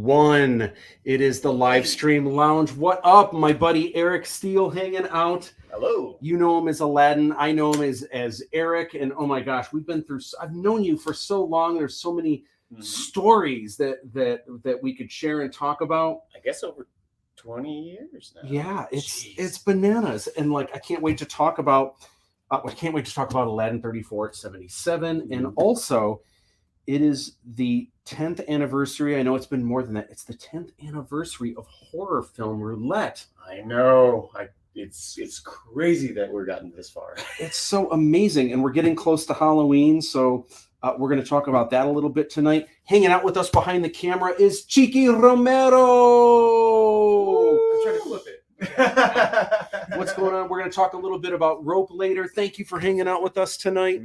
one. It is the Livestream Lounge. What up, my buddy Erik Steele hanging out. Hello. You know him as Aladdin. I know him as Erik. And oh my gosh, I've known you for so long. There's so many stories that we could share and talk about. I guess over 20 years now. Yeah, it's bananas. And like, I can't wait to talk about Aladdin 3477. And also, it is the 10th anniversary. I know it's been more than that. It's the 10th anniversary of horror film Roulette. I know. It's crazy that we're gotten this far. It's so amazing. And we're getting close to Halloween. So we're going to talk about that a little bit tonight. Hanging out with us behind the camera is Chiqui Romero. I'm trying to flip it. What's going on? We're going to talk a little bit about rope later. Thank you for hanging out with us tonight.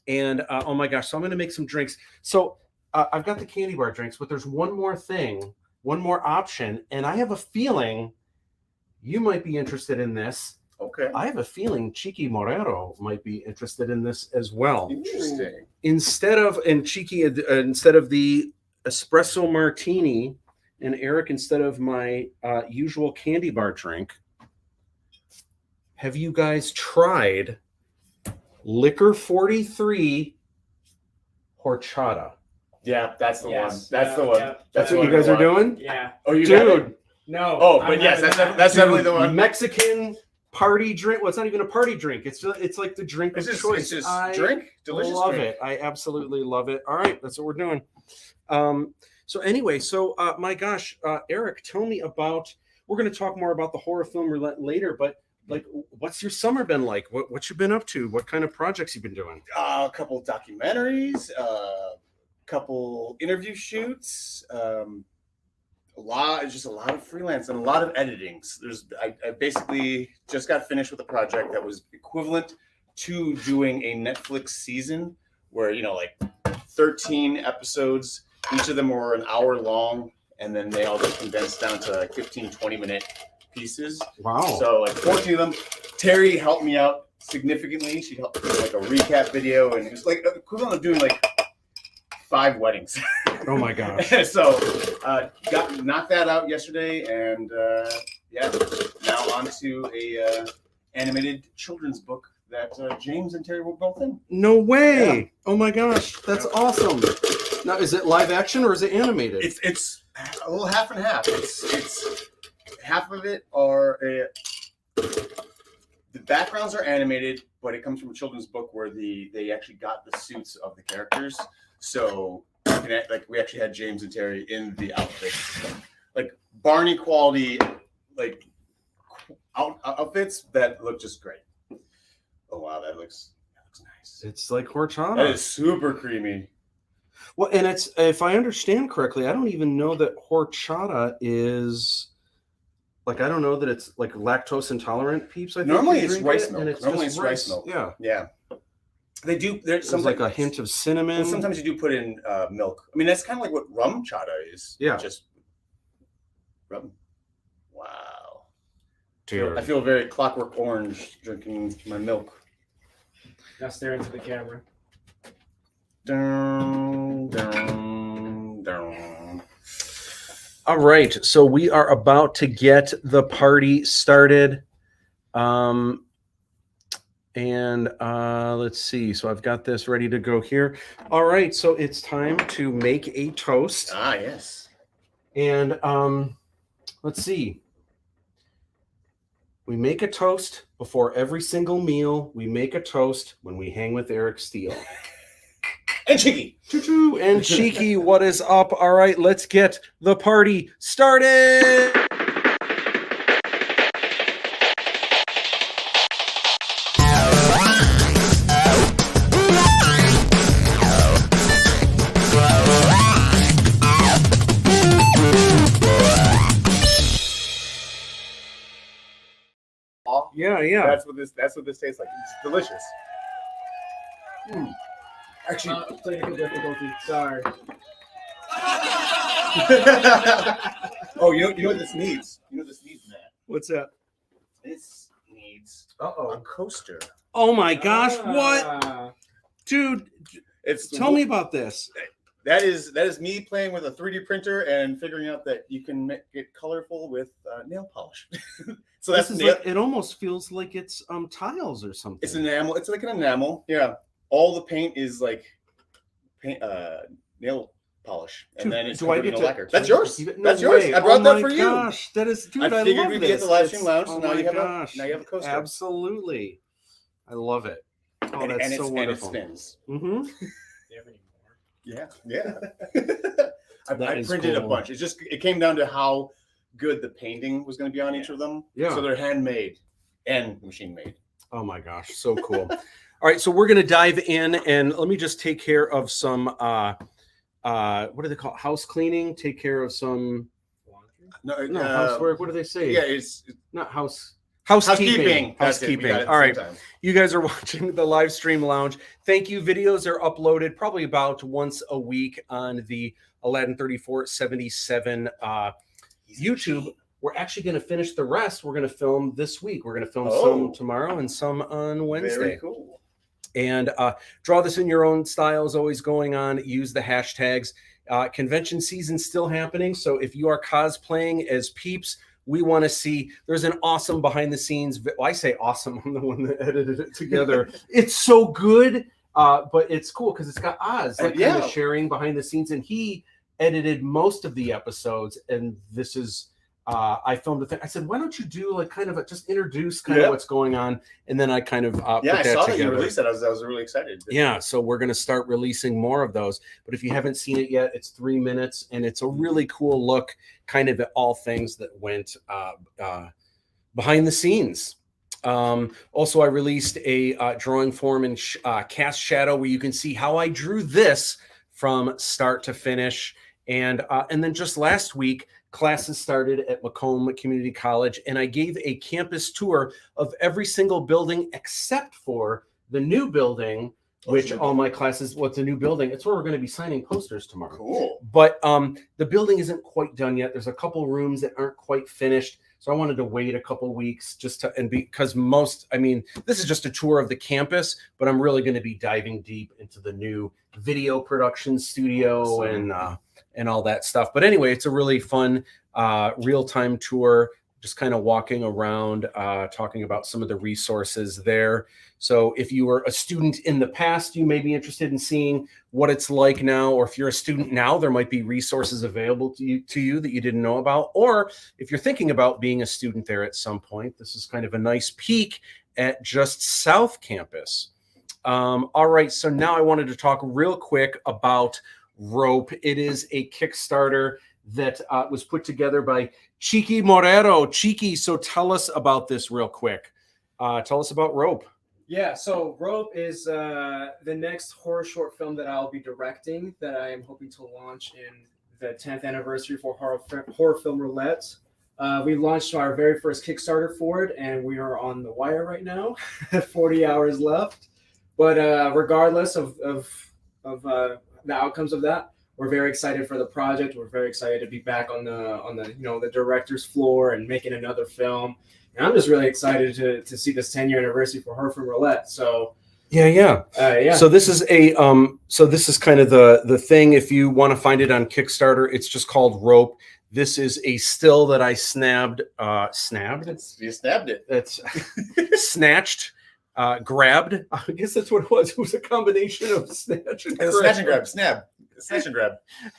And oh my gosh, so I'm going to make some drinks. So I've got the candy bar drinks, but there's one more option. And I have a feeling you might be interested in this. Okay. I have a feeling Chiqui Morero might be interested in this as well. Interesting. Instead of the espresso martini, and Erik, instead of my usual candy bar drink, have you guys tried Liquor 43 Horchata? Yeah, that's the one. Yes. That's the one. Yeah. That's what you guys are doing? Yeah. Oh, you got it? Dude. No. Oh, but yes, that's definitely the one. Mexican party drink. Well, it's not even a party drink. It's like the drink of choice. It's just drink. Delicious love drink. it. I absolutely love it. All right, that's what we're doing. So anyway, my gosh, Erik, tell me about. We're going to talk more about the horror film Roulette later, but like, what's your summer been like? What you been up to? What kind of projects you been doing? A couple documentaries, couple interview shoots, a lot of freelance and a lot of editings. I basically just got finished with a project that was equivalent to doing a Netflix season where, like 13 episodes, each of them were an hour long, and then they all get condensed down to like 15, 20-minute pieces. Wow. So like 14 of them. Terry helped me out significantly. She helped me with like a recap video, and it was like equivalent of doing like 5 weddings. Oh my gosh. So knocked that out yesterday, and now on to a animated children's book that James and Terry were both in. No way. Yeah. Oh my gosh, that's awesome. Now, is it live action or is it animated? It's a little half and half. It's half of it are the backgrounds are animated, but it comes from a children's book where they actually got the suits of the characters. So we actually had James and Terry in the outfits, like Barney quality, like outfits that look just great. Oh wow, that looks nice. It's like horchata. That is super creamy. Well, and it's, if I understand correctly, I don't even know that horchata is like, I don't know that it's like lactose intolerant peeps. I think Normally it's rice milk. Normally it's rice milk. Yeah. They do. There's some like a hint of cinnamon. Well, sometimes you do put in milk. I mean, that's kind of like what rum chata is. Yeah. Just rum. Wow. Dude. I feel very Clockwork Orange drinking my milk. Now stare into the camera. Dun, dun, dun. All right, so we are about to get the party started. Let's see. So I've got this ready to go here. All right, so it's time to make a toast. Ah, yes. And let's see. We make a toast before every single meal. We make a toast when we hang with Erik Steele. And Cheeky. Choo-choo. And Cheeky, what is up? All right, let's get the party started. Yeah. That's what this tastes like. It's delicious. Actually, technical difficulty. Sorry. Oh, you know what this needs? You know what this needs, Matt? What's that? This needs a coaster. Oh my gosh! What, dude? It's Tell me about this. That is me playing with a 3D printer and figuring out that you can make it colorful with nail polish. So This that's is like, it almost feels like it's tiles or something. it's enamel. It's like an enamel. Yeah. All the paint is like paint, nail polish, and Dude, then it's do I covered get in to- a lacquer. That's yours. No That's yours. way. I brought Oh that my for you. gosh, that is, dude, I I figured love we'd this. get the live stream It's- lounge, so oh now my you have gosh. now you have a coaster. Absolutely, I love it. Oh, that's so wonderful. And it spins. Mm-hmm. Yeah, yeah. I That is printed a cool. bunch. It came down to how good the painting was going to be on each of them. Yeah. So they're handmade and machine made. Oh my gosh, so cool. All right, so we're gonna dive in, and let me just take care of some what do they call it? House cleaning? Take care of some No, housework. What do they say? Yeah, it's Not housekeeping. That's it. We Housekeeping. got it at the All right. same time. You guys are watching the live stream lounge. Thank you. Videos are uploaded probably about once a week on the Aladdin 3477 YouTube. We're actually going to finish the rest. We're going to film this week. We're going to film some tomorrow and some on Wednesday. Very cool. And draw this in your own style is always going on. Use the hashtags. Convention season still happening. So if you are cosplaying as Peeps, we want to see. There's an awesome behind the scenes. Well, I say awesome. I'm the one that edited it together. It's so good, but it's cool because it's got Oz kind of sharing behind the scenes, and he edited most of the episodes. And this is I filmed a thing. I said, why don't you do like kind of just introduce kind of what's going on, and then I kind of put I that saw together. that you released that. I was really excited. Yeah, so we're going to start releasing more of those. But if you haven't seen it yet, it's 3 minutes, and it's a really cool look kind of at all things that went behind the scenes. Also, I released a drawing form in Cast Shadow where you can see how I drew this from start to finish. And then just last week, classes started at Macomb Community College, and I gave a campus tour of every single building except for the new building, which all my classes, what's a new building? It's where we're going to be signing posters tomorrow. Cool. But the building isn't quite done yet. There's a couple rooms that aren't quite finished. So I wanted to wait a couple weeks because this is just a tour of the campus, but I'm really going to be diving deep into the new video production studio and all that stuff. But anyway, it's a really fun real-time tour, just kind of walking around, talking about some of the resources there. So if you were a student in the past, you may be interested in seeing what it's like now, or if you're a student now, there might be resources available to you that you didn't know about. Or if you're thinking about being a student there at some point, this is kind of a nice peek at just South Campus. All right, so now I wanted to talk real quick about Rope. It is a Kickstarter that was put together by Chiqui Morero. Chiqui, so tell us about this real quick. Tell us about Rope. Yeah, so Rope is the next horror short film that I'll be directing that I am hoping to launch in the 10th anniversary for horror film Roulette. We launched our very first Kickstarter for it, and we are on the wire right now. 40 hours left. But regardless of the outcomes of that, we're very excited for the project. We're very excited to be back on the director's floor and making another film. And I'm just really excited to see this 10-year anniversary for Horror Film Roulette. So yeah. So this is kind of the thing. If you want to find it on Kickstarter, it's just called Rope. This is a still that I snabbed. You snapped it. That's snatched. Grabbed. I guess that's what it was. It was a combination of snatch and grab. Snatch and grab. Snatch and grab.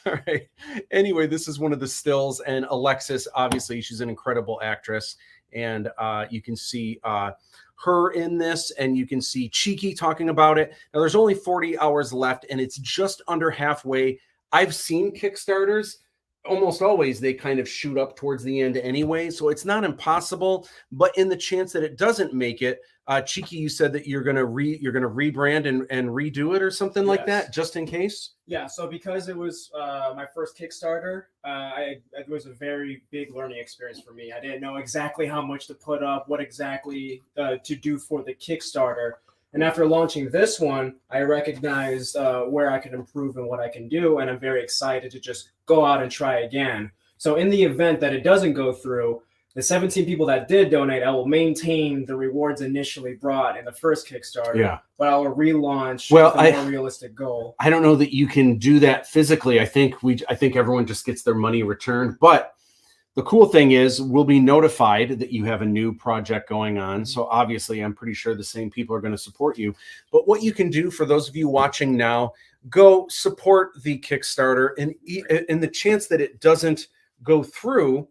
All right. Anyway, this is one of the stills, and Alexis, obviously, she's an incredible actress, and you can see her in this, and you can see Chiqui talking about it. Now, there's only 40 hours left, and it's just under halfway. I've seen Kickstarters. Almost always they kind of shoot up towards the end anyway, so it's not impossible. But in the chance that it doesn't make it, Chiqui, you said that you're gonna rebrand and redo it or something like that, just in case. Yeah. So because it was my first Kickstarter, it was a very big learning experience for me. I didn't know exactly how much to put up, what exactly to do for the Kickstarter. And after launching this one, I recognized where I could improve and what I can do. And I'm very excited to just go out and try again. So in the event that it doesn't go through, the 17 people that did donate, I will maintain the rewards initially brought in the first Kickstarter. Yeah. But I will relaunch Well, with a more realistic goal. I don't know that you can do that physically. I think everyone just gets their money returned. But the cool thing is we'll be notified that you have a new project going on. So obviously, I'm pretty sure the same people are going to support you. But what you can do for those of you watching now, go support the Kickstarter, and in the chance that it doesn't go through,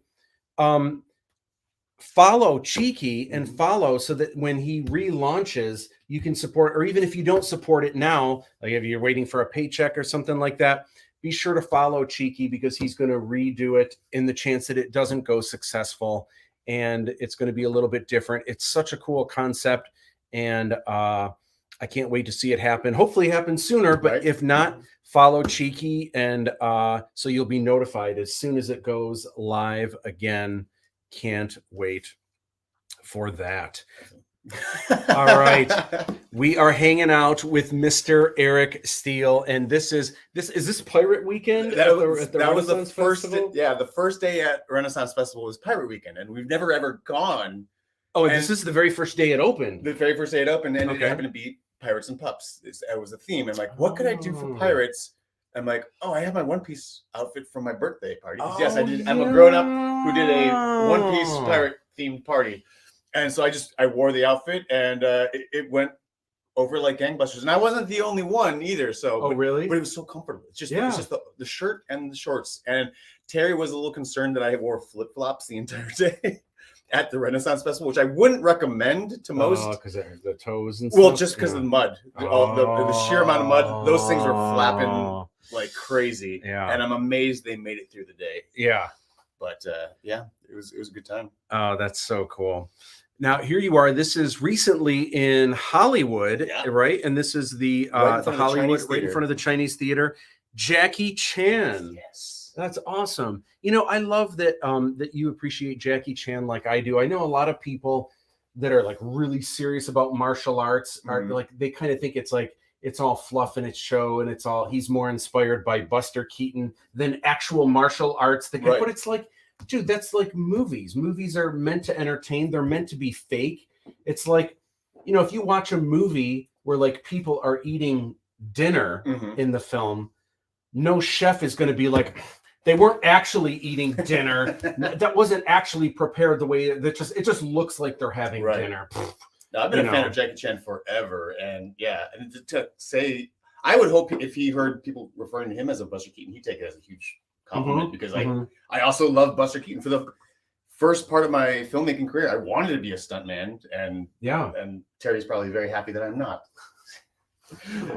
follow Cheeky and follow so that when he relaunches, you can support, or even if you don't support it now, like if you're waiting for a paycheck or something like that, be sure to follow Cheeky because he's going to redo it in the chance that it doesn't go successful, and it's going to be a little bit different. It's such a cool concept, and I can't wait to see it happen. Hopefully it happens sooner, but if not, follow Cheeky, and so you'll be notified as soon as it goes live again. Can't wait for that. All right, we are hanging out with Mr. Erik Steele, and this is Pirate Weekend. That was the first. The first day at Renaissance Festival was Pirate Weekend, and we've never ever gone. Oh, and this is the very first day it opened. The very first day it opened, and it happened to be Pirates and Pups. It was a theme. And like, what could I do for pirates? I'm like, oh, I have my One Piece outfit from my birthday party. Yes, I did. I'm a grown up who did a One Piece pirate themed party, and so I wore the outfit, and it went over like gangbusters. And I wasn't the only one either. So, really? But it was so comfortable. It's just the shirt and the shorts. And Terry was a little concerned that I wore flip flops the entire day at the Renaissance Festival, which I wouldn't recommend to most. Because the toes and stuff. Well, just because of the mud, the sheer amount of mud. Those things were flapping like crazy. Yeah, and I'm amazed they made it through the day. Yeah, but it was a good time. Oh, that's so cool. Now here you are. This is recently in Hollywood, right? And this is the Hollywood, right in front of the Chinese Theater. Jackie Chan. Yes, that's awesome. You know, I love that that you appreciate Jackie Chan like I do. I know a lot of people that are like really serious about martial arts are like, they kind of think it's like it's all fluff and it's show, and he's more inspired by Buster Keaton than actual martial arts. But it's like, dude, that's like movies. Movies are meant to entertain. They're meant to be fake. It's like, you know, if you watch a movie where like people are eating dinner in the film, no chef is going to be like, they weren't actually eating dinner. That wasn't actually prepared the way it just looks like they're having dinner. No, I've been a fan of Jackie Chan forever, and to say, I would hope if he heard people referring to him as a Buster Keaton, he'd take it as a huge compliment because I also love Buster Keaton. For the first part of my filmmaking career, I wanted to be a stuntman, and Terry's probably very happy that I'm not.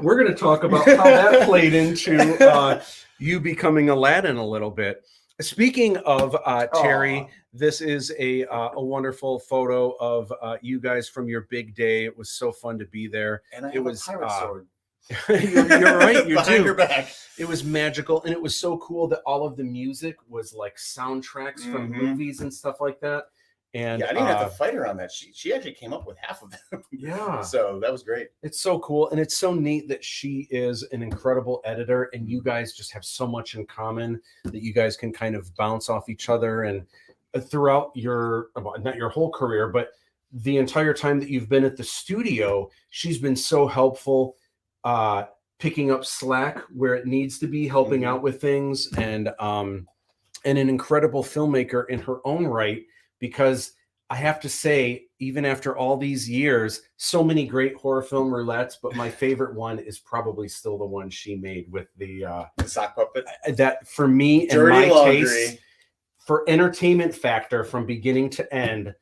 We're going to talk about how that played into you becoming Aladdin a little bit. Speaking of Terry, this is a wonderful photo of you guys from your big day. It was so fun to be there. And I have a pirate sword. You're right. You Behind do. your back. It was magical, and it was so cool that all of the music was like soundtracks from movies and stuff like that. And I didn't have to fight her on that. She actually came up with half of them. Yeah. So that was great. It's so cool. And it's so neat that she is an incredible editor, and you guys just have so much in common that you guys can kind of bounce off each other. And throughout not your whole career, but the entire time that you've been at the studio, she's been so helpful, picking up slack where it needs to be, helping out with things, and an incredible filmmaker in her own right. Because I have to say, even after all these years, so many great horror film roulettes, but my favorite one is probably still the one she made with the sock puppet. That for me and Dirty my laundry. taste, for entertainment factor from beginning to end,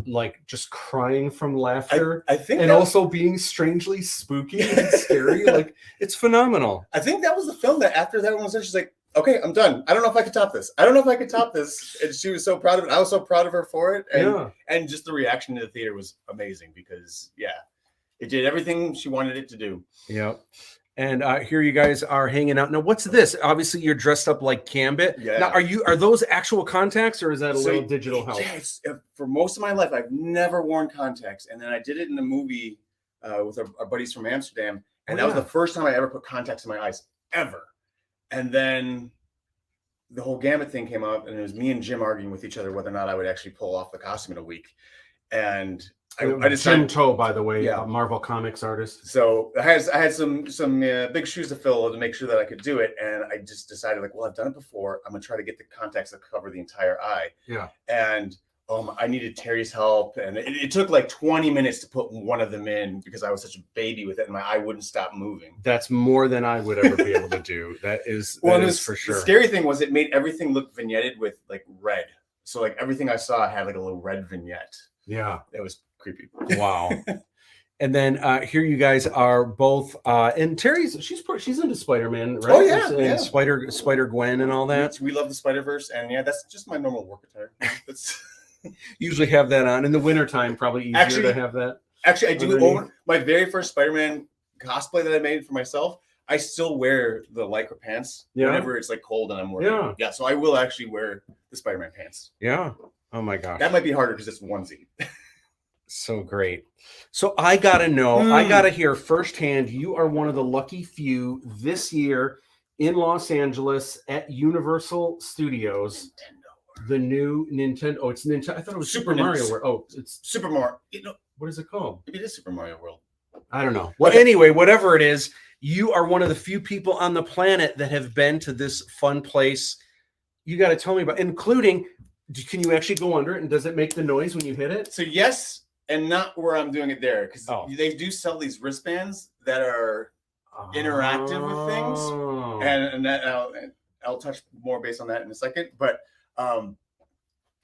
like just crying from laughter, I think, and also being strangely spooky and scary. Like, it's phenomenal. I think that was the film that after that one was done, she's like, okay, I'm done. I don't know if I could top this. And she was so proud of it. I was so proud of her for it. And just the reaction to the theater was amazing because, it did everything she wanted it to do. Yep. And here you guys are hanging out. Now, what's this? Obviously, you're dressed up like Gambit. Yeah. Now, are those actual contacts, or is that a little digital help? Yes. For most of my life, I've never worn contacts. And then I did it in a movie with our buddies from Amsterdam. And that was the first time I ever put contacts in my eyes, ever. And then the whole Gambit thing came up, and it was me and Jim arguing with each other whether or not I would actually pull off the costume in a week. And I decided, Jim Toe, by the way, Yeah. a Marvel Comics artist. so I had some big shoes to fill to make sure that I could do it, and I just decided, like, well, I've done it before. I'm gonna try to get the contacts that cover the entire eye. Yeah. And I needed Terry's help, and it took like 20 minutes to put one of them in because I was such a baby with it, and my eye wouldn't stop moving. That's more than I would ever be able to do. That is for sure. The scary thing was it made everything look vignetted with like red. So like everything I saw had like a little red vignette. Yeah. It was creepy. Wow. And then here you guys are both, and Terry's she's into Spider-Man, right? Oh, yeah, And yeah. Spider Gwen and all that. We love the Spider-Verse, and yeah, that's just my normal work attire. That's Usually have that on in the wintertime. Probably easier Actually, to have that. actually I do Underneath. own my very first Spider-Man cosplay that I made for myself. I still wear the Lycra pants whenever it's like cold and I'm working. Yeah, so I will actually wear the Spider-Man pants. Yeah. Oh my gosh. That might be harder because it's onesie. So great. So I gotta know, I gotta hear firsthand, you are one of the lucky few this year in Los Angeles at Universal Studios. The new Nintendo. Oh, it's Nintendo. I thought it was Super Mario World. Oh, it's Super Mario. what is it called? Maybe it is Super Mario World. I don't know. Well, anyway, whatever it is, you are one of the few people on the planet that have been to this fun place. You got to tell me about, including, can you actually go under it, and does it make the noise when you hit it? So yes, and not where I'm doing it there, because Oh. they do sell these wristbands that are interactive with things, Oh. and that I'll touch more based on that in a second. But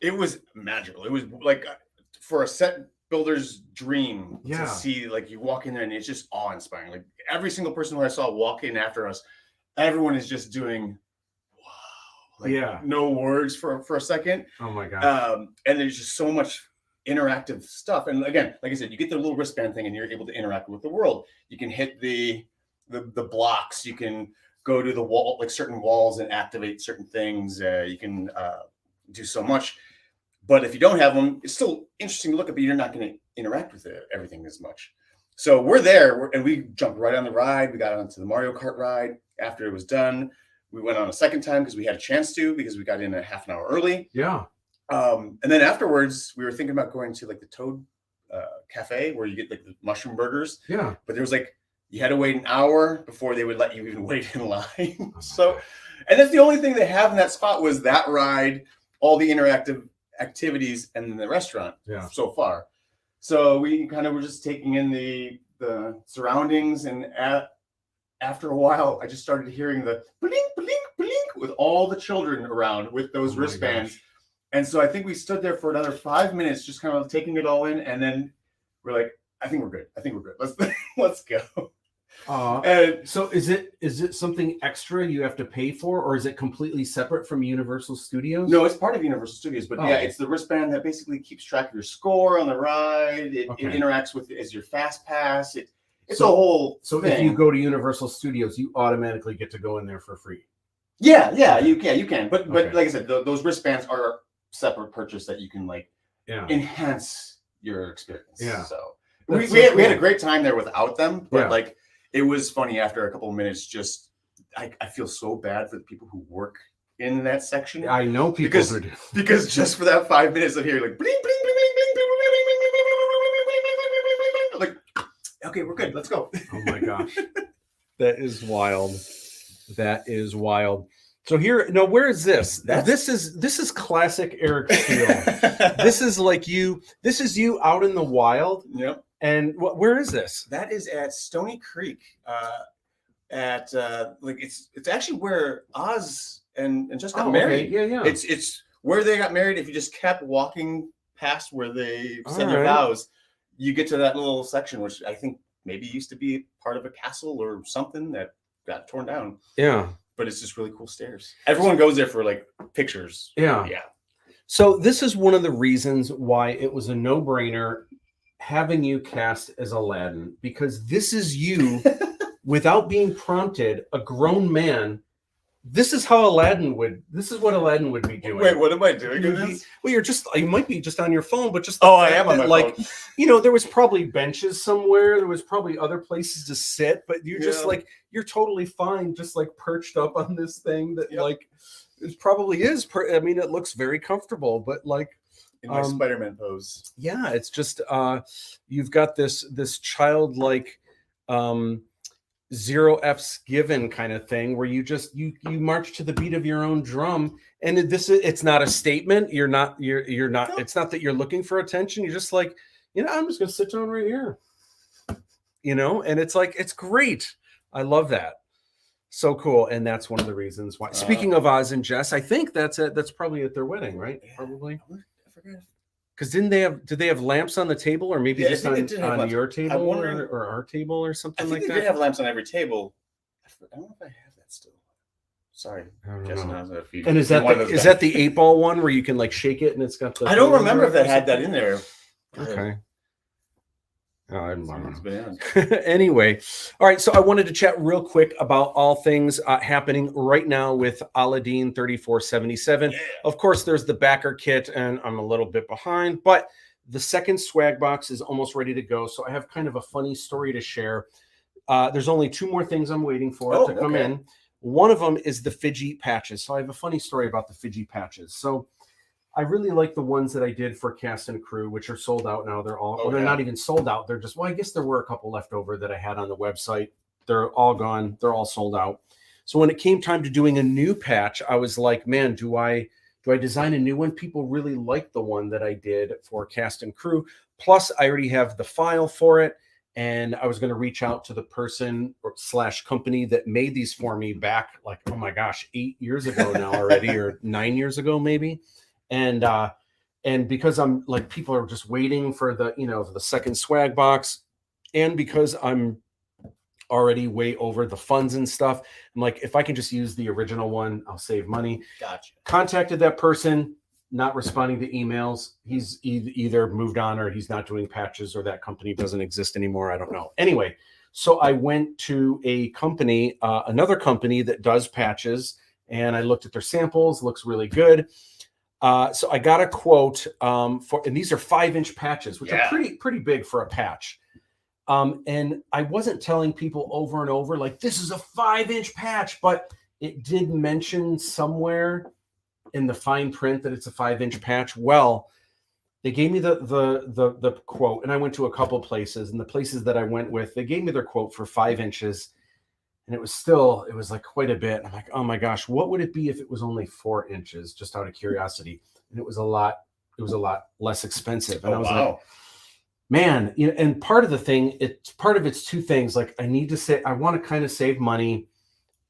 it was magical. It was like for a set builder's dream Yeah. to see, like, you walk in there and it's just awe-inspiring. Like every single person who I saw walk in after us, everyone is just doing wow, like no words for a second. Oh my god. And there's just so much interactive stuff. And again, like I said, you get the little wristband thing and you're able to interact with the world. You can hit the blocks, you can go to the wall, like certain walls, and activate certain things. You can do so much. But if you don't have them, it's still interesting to look at, but you're not going to interact with everything as much. So we're there, and we jumped right on the ride. We got onto the Mario Kart ride. After it was done, we went on a second time because we had a chance to, because we got in a half an hour early. Yeah. And then afterwards, we were thinking about going to like the Toad Cafe, where you get like the mushroom burgers. Yeah. But there was like, you had to wait an hour before they would let you even wait in line. Oh So, and that's the only thing they have in that spot was that ride, all the interactive activities, and then the restaurant. Yeah. So far. So we kind of were just taking in the surroundings, and after a while, I just started hearing the blink, blink, blink with all the children around with those wristbands. Gosh. And so I think we stood there for another 5 minutes, just kind of taking it all in, and then we're like, I think we're good. Let's go. And so is it something extra you have to pay for, or is it completely separate from Universal Studios? no, it's part of Universal Studios, but Oh. yeah, it's the wristband that basically keeps track of your score on the ride. It Okay. interacts with it as your fast pass. It's So- a whole So thing. if you go to Universal Studios, you automatically get to go in there for free. Yeah, you can. But Okay. like I said, those wristbands are a separate purchase that you can like Yeah. enhance your experience. Yeah. So That's we so had a cool. great time there without them, but Yeah. like it was funny after a couple of minutes. Just I feel so bad for the people who work in that section. I know people Because- who do. Because just for that 5 minutes of hearing like bling bling bling bling bling bling bling bling bling bling bling bling bling, like, okay, we're good. Let's go. Oh my gosh. That is wild. That is wild. So here, no, where is this? This is classic Erik Steele. This is like you. This is you out in the wild. Yep. And where is this? That is at Stony Creek. At like it's actually where Oz and just got married. Okay. Yeah. It's where they got married. If you just kept walking past where they said All their right. vows, you get to that little section, which I think maybe used to be part of a castle or something that got torn down. Yeah. But it's just really cool stairs. Everyone goes there for like pictures. Yeah. Yeah. So this is one of the reasons why it was a no-brainer having you cast as Aladdin, because this is you without being prompted, a grown man. This is what Aladdin would be doing. Wait, what am I doing in You'd be- this? Well, you might be just on your phone, but just the Oh, I fact am on that, my like, phone. there was probably benches somewhere. There was probably other places to sit, but you're just Yeah. like, you're totally fine, just like perched up on this thing that Yep. like, It probably is. I mean, it looks very comfortable, but like In my Spider-Man pose. yeah, it's just you've got this childlike zero F's given kind of thing where you just you march to the beat of your own drum, and it's not a statement. You're not. It's not that you're looking for attention. You're just like, I'm just gonna sit down right here, and it's like it's great. I love that. So cool, and that's one of the reasons why. Speaking of Oz and Jess, I think that's probably at their wedding, right? Yeah, probably. I forgot. Because did they have lamps on the table, or maybe just on your table or our table or something like that? I think they did have lamps on every table. I don't know if I have that still. Sorry, Jess and I was at a feed. And is that the 8-ball one where you can like shake it and it's got the? I don't remember if they had that in there. Okay. Oh, I don't know. Anyway, all right. So I wanted to chat real quick about all things happening right now with Aladdin 3477. Yeah. Of course, there's the backer kit, and I'm a little bit behind, but the second swag box is almost ready to go. So I have kind of a funny story to share. There's only 2 more things I'm waiting for to come in. One of them is the Fidget patches. So I have a funny story about the Fidget patches. So I really like the ones that I did for Cast and Crew, which are sold out now. They're all, they're not even sold out. They're just, I guess there were a couple left over that I had on the website. They're all gone. They're all sold out. So when it came time to doing a new patch, I was like, man, do I design a new one? People really like the one that I did for Cast and Crew. Plus, I already have the file for it. And I was going to reach out to the person / company that made these for me back, like, oh my gosh, 8 years ago now already, or 9 years ago, maybe. And because I'm like, people are just waiting for the, the second swag box, and because I'm already way over the funds and stuff, I'm like, if I can just use the original one, I'll save money. Gotcha. Contacted that person, not responding to emails. He's either moved on or he's not doing patches, or that company doesn't exist anymore. I don't know. Anyway, so I went to a company, another company that does patches, and I looked at their samples. Looks really good. So I got a quote for, and these are 5-inch patches, which are pretty big for a patch. And I wasn't telling people over and over, like, this is a 5-inch patch, but it did mention somewhere in the fine print that it's a 5-inch patch. Well, they gave me the quote, and I went to a couple places, and the places that I went with, they gave me their quote for 5 inches. And it was like quite a bit. I'm like, oh my gosh, what would it be if it was only 4 inches, just out of curiosity? And it was a lot less expensive. And I was like, man, and part of it's 2 things. Like, I want to kind of save money.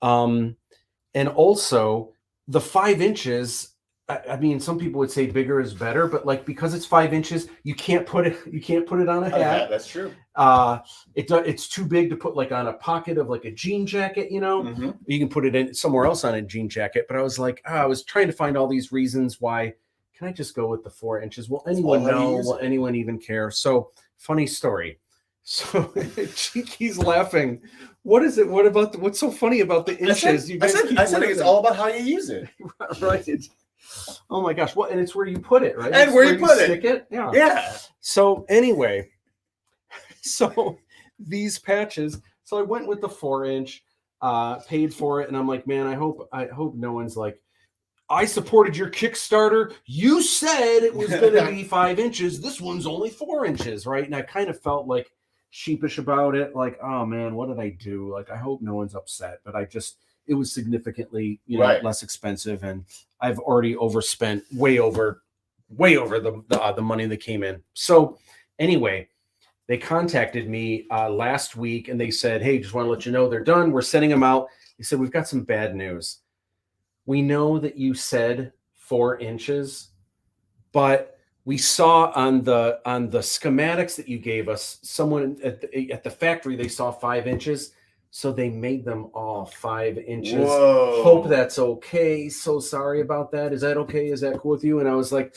And also the 5 inches, I mean, some people would say bigger is better, but like, because it's 5 inches, you can't put it on a hat. That's true. It's too big to put like on a pocket of like a jean jacket, You can put it in somewhere else on a jean jacket. But I was like, I was trying to find all these reasons why. Can I just go with the 4 inches? Will anyone know? Will anyone even care? So, funny story. So Cheeky's laughing. What is it? What's so funny about the inches? I said it's all about how you use it. Right. Oh my gosh. Well, and it's where you put it, right? And where you put it. Stick it. Yeah. Yeah. So anyway, these patches. So I went with the 4-inch, paid for it, and I'm like, man, I hope no one's like, I supported your Kickstarter. You said it was going to be 5 inches. This one's only 4 inches, right? And I kind of felt like sheepish about it. Like, oh man, what did I do? Like, I hope no one's upset. But it was significantly, less expensive, and I've already overspent way over the money that came in. So anyway, they contacted me last week, and they said, hey, just want to let you know they're done. We're sending them out. They said, we've got some bad news. We know that you said 4 inches, but we saw on the schematics that you gave us, someone at the factory, they saw 5 inches. So they made them all 5 inches. Whoa. Hope that's okay. So sorry about that. Is that okay? Is that cool with you? And I was like,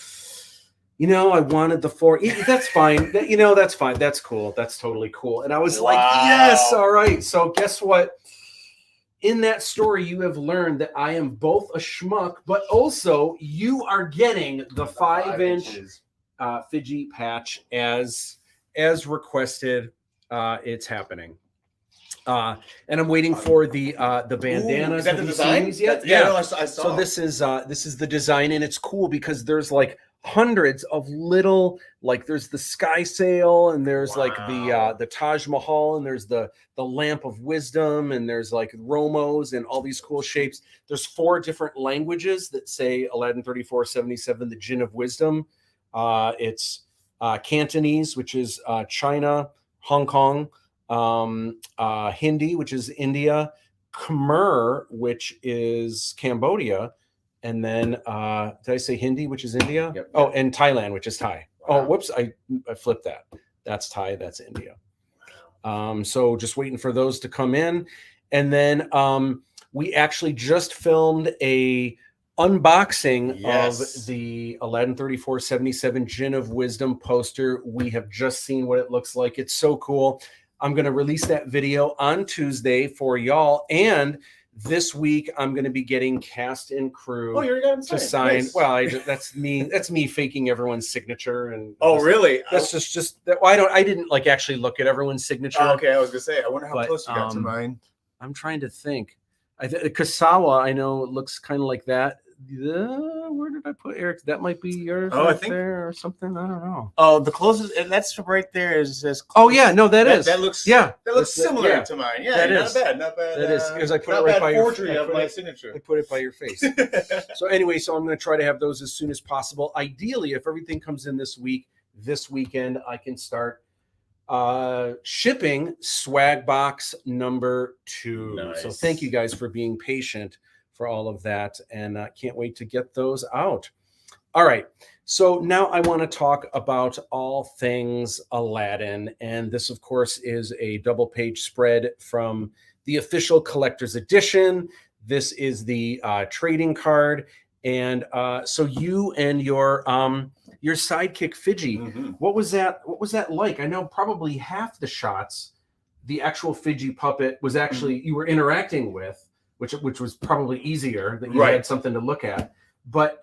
I wanted the 4. That's fine. That's fine. That's cool. That's totally cool. And I was like, yes. All right. So guess what? In that story, you have learned that I am both a schmuck, but also you are getting the 5-inch Fidget patch as requested. It's happening. And I'm waiting for the bandanas. Ooh, is that Have the you design? seen these yet? Yeah, no, I saw. So this is the design, and it's cool because there's like hundreds of little, like there's the sky sail, and there's like the Taj Mahal, and there's the lamp of wisdom, and there's like Romos and all these cool shapes. There's 4 different languages that say Aladdin 3477, the Djinn of Wisdom. It's Cantonese, which is China, Hong Kong, Hindi, which is India, Khmer, which is Cambodia, and then did I say Hindi, which is India? Yep. Oh, and Thailand, which is Thai. Wow. Oh, whoops, I flipped that. That's Thai, that's India. So just waiting for those to come in. And then we actually just filmed a unboxing of the Aladdin 3477 Djinn of Wisdom poster. We have just seen what it looks like. It's so cool. I'm going to release that video on Tuesday for y'all. And this week, I'm going to be getting cast and crew to sign. Nice. Well, that's me. That's me faking everyone's signature. And really? That's just that. Well, I didn't like actually look at everyone's signature. Oh, okay, I was gonna say. I wonder how close you got to mine. I'm trying to think. Kasawa, I know, looks kind of like that. Where did I put Eric? That might be yours. Oh, right I think there or something. I don't know. Oh, the closest, and that's right there is as close. Oh yeah, no, that is. That looks similar to mine. Yeah, that not is. bad, not bad. That is because I put it right by your forgery of my signature. I put it by your face. So anyway, so I'm going to try to have those as soon as possible. Ideally, if everything comes in this week, this weekend, I can start shipping swag box number 2. Nice. So thank you guys for being patient for all of that, and can't wait to get those out. All right, so now I want to talk about all things Aladdin, and this of course is a double page spread from the official collector's edition. This is the trading card, and so you and your sidekick Fidji, what was that like? I know probably half the shots the actual Fidji puppet was actually you were interacting with, which was probably easier that you had something to look at. But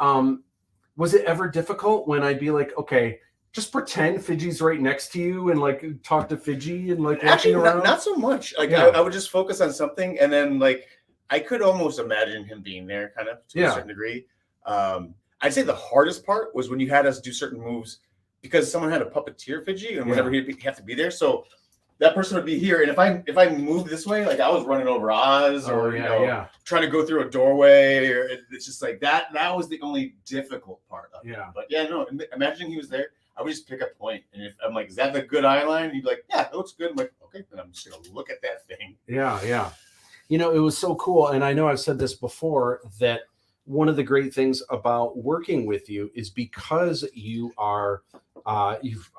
was it ever difficult when I'd be like, okay, just pretend Fidji's right next to you and like talk to Fidji and like actually around? Not so much. Like I would just focus on something, and then like I could almost imagine him being there, kind of to a certain degree. I'd say the hardest part was when you had us do certain moves because someone had a puppeteer Fidji, and whenever he'd have to be there, so that person would be here, and if I moved this way, like I was running over Oz, or trying to go through a doorway, or it's just like that. That was the only difficult part of it. But imagining he was there, I would just pick a point, and if I'm like, is that the good eye line? He'd be like, yeah, that looks good. I'm like, okay, then I'm just gonna look at that thing. Yeah. You know, it was so cool, and I know I've said this before that one of the great things about working with you is because you are. You've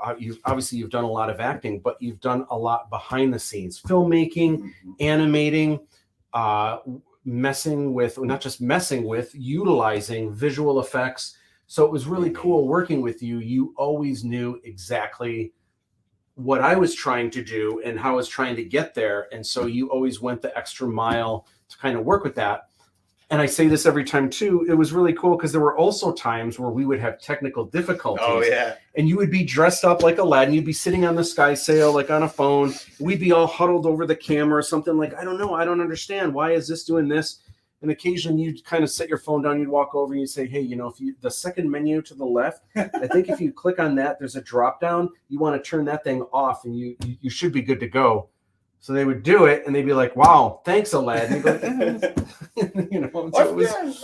done a lot of acting, but you've done a lot behind the scenes, filmmaking, animating, utilizing visual effects. So it was really cool working with you. You always knew exactly what I was trying to do and how I was trying to get there. And so you always went the extra mile to kind of work with that. And I say this every time too, it was really cool because there were also times where we would have technical difficulties. Oh, yeah. And you would be dressed up like Aladdin. You'd be sitting on the sky sail, like on a phone. We'd be all huddled over the camera or something like, I don't know. I don't understand. Why is this doing this? And occasionally you'd kind of set your phone down. You'd walk over and you'd say, hey, you know, the second menu to the left, I think if you click on that, there's a drop down. You want to turn that thing off and you should be good to go. So they would do it, and they'd be like, "Wow, thanks, Aladdin." Like, you know, so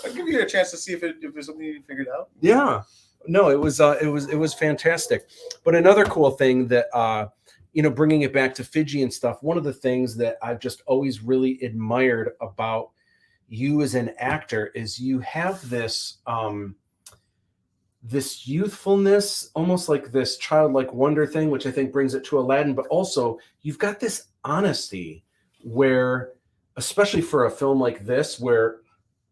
I'll give you a chance to see if there's something you figured out. Yeah, no, it was fantastic. But another cool thing that bringing it back to Fidji and stuff. One of the things that I've just always really admired about you as an actor is you have this this youthfulness, almost like this childlike wonder thing, which I think brings it to Aladdin. But also, you've got this honesty where, especially for a film like this, where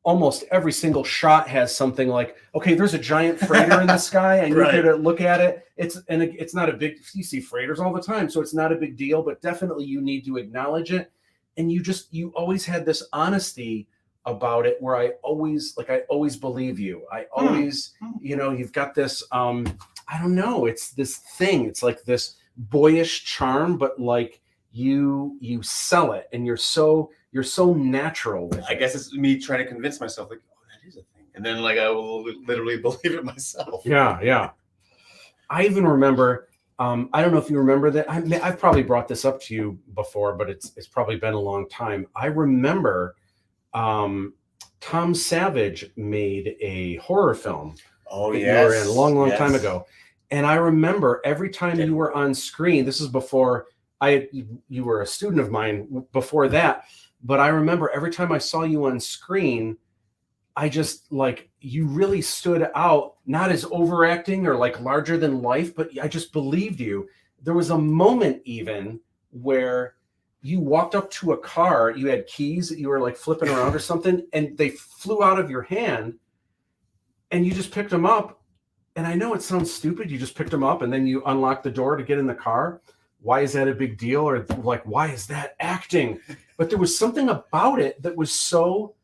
almost every single shot has something like, okay, there's a giant freighter in the sky. I need you to look at it. It's not a big, you see freighters all the time, so it's not a big deal, but definitely you need to acknowledge it. And you always had this honesty about it where I always believe you. I always, you've got this, I don't know, it's this thing. It's like this boyish charm, but like you sell it, and you're so natural with I it. guess it's me trying to convince myself, like, oh, that is a thing. And then, like, I will literally believe it myself. Yeah. I even remember, I don't know if you remember that. I've probably brought this up to you before, but it's probably been a long time. I remember Tom Savage made a horror film. Oh, that yes. you were in a long time ago. And I remember every time you were on screen, this is before you were a student of mine before that, but I remember every time I saw you on screen, I just like, you really stood out, not as overacting or like larger than life, but I just believed you. There was a moment even where you walked up to a car, you had keys that you were like flipping around or something, and they flew out of your hand and you just picked them up. And I know it sounds stupid. You just picked them up and then you unlocked the door to get in the car. Why is that a big deal? Or like, why is that acting? But there was something about it that was so,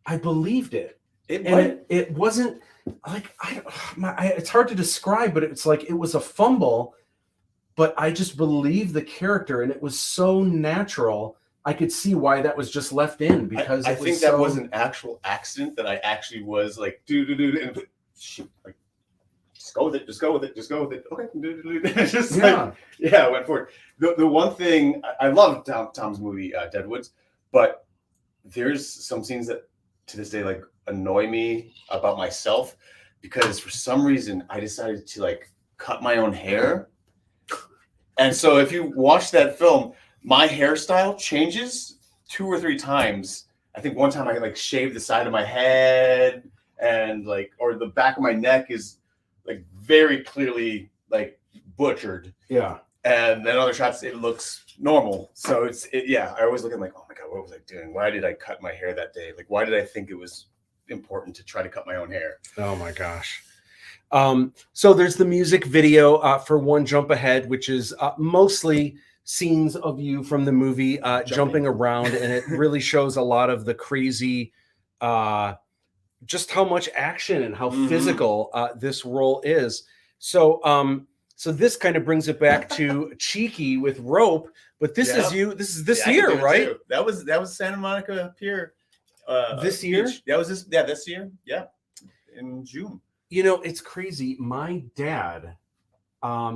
I believed it. It wasn't like, it's hard to describe, but it's like, it was a fumble, but I just believed the character and it was so natural. I could see why that was just left in, because I think that was an actual accident that I actually was like, and shoot, like, just go with it. Okay. Just I went for it. The one thing, I love Tom's movie, Deadwoods, but there's some scenes that to this day, like, annoy me about myself, because for some reason I decided to like cut my own hair. And so if you watch that film, my hairstyle changes 2 or 3 times. I think one time I like shaved the side of my head, and like, or the back of my neck is like very clearly like butchered. Yeah. And then other shots, it looks normal. So I always look at like, oh my God, what was I doing? Why did I cut my hair that day? Like, why did I think it was important to try to cut my own hair? Oh my gosh. So there's the music video for One Jump Ahead, which is mostly scenes of you from the movie jumping around, and it really shows a lot of the crazy, just how much action and how physical this role is. So this kind of brings it back to Cheeky with rope, but this is you. This is this year, right? That was Santa Monica Pier. This year? Beach. That was this year. Yeah, in June. You know, it's crazy. My dad,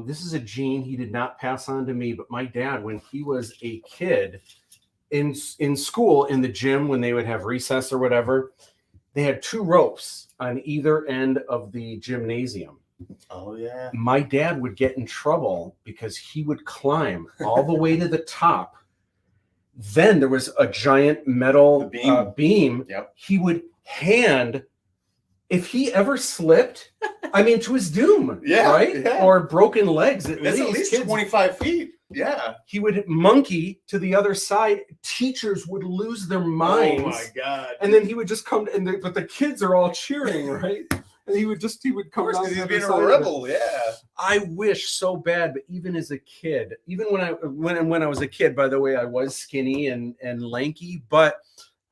this is a gene he did not pass on to me, but my dad, when he was a kid in school, in the gym, when they would have recess or whatever, they had 2 ropes on either end of the gymnasium. Oh, yeah. My dad would get in trouble because he would climb all the way to the top. Then there was a giant metal beam. Yep. He would hand, if he ever slipped, I mean, to his doom, right? Yeah. Or broken legs. That's at least 25 feet. Yeah. He would monkey to the other side. Teachers would lose their minds. Oh my God. And then he would just come, but the kids are all cheering, right? And he would come down. He's being a rebel, yeah. I wish so bad, but even as a kid, even when I was a kid, by the way, I was skinny and lanky, but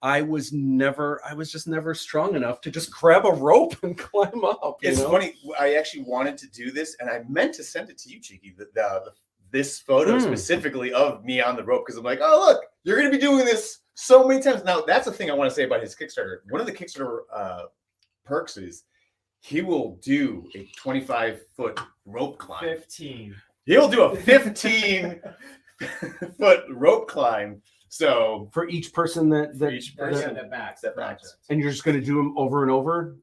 I was just never strong enough to just grab a rope and climb up. It's funny. I actually wanted to do this, and I meant to send it to you, Cheeky, this photo specifically of me on the rope, because I'm like, oh, look, you're going to be doing this so many times. Now, that's the thing I want to say about his Kickstarter. One of the Kickstarter perks is he will do a 25-foot rope climb. 15. He'll do a 15-foot rope climb. So for each person that backs, and you're just going to do them over and over.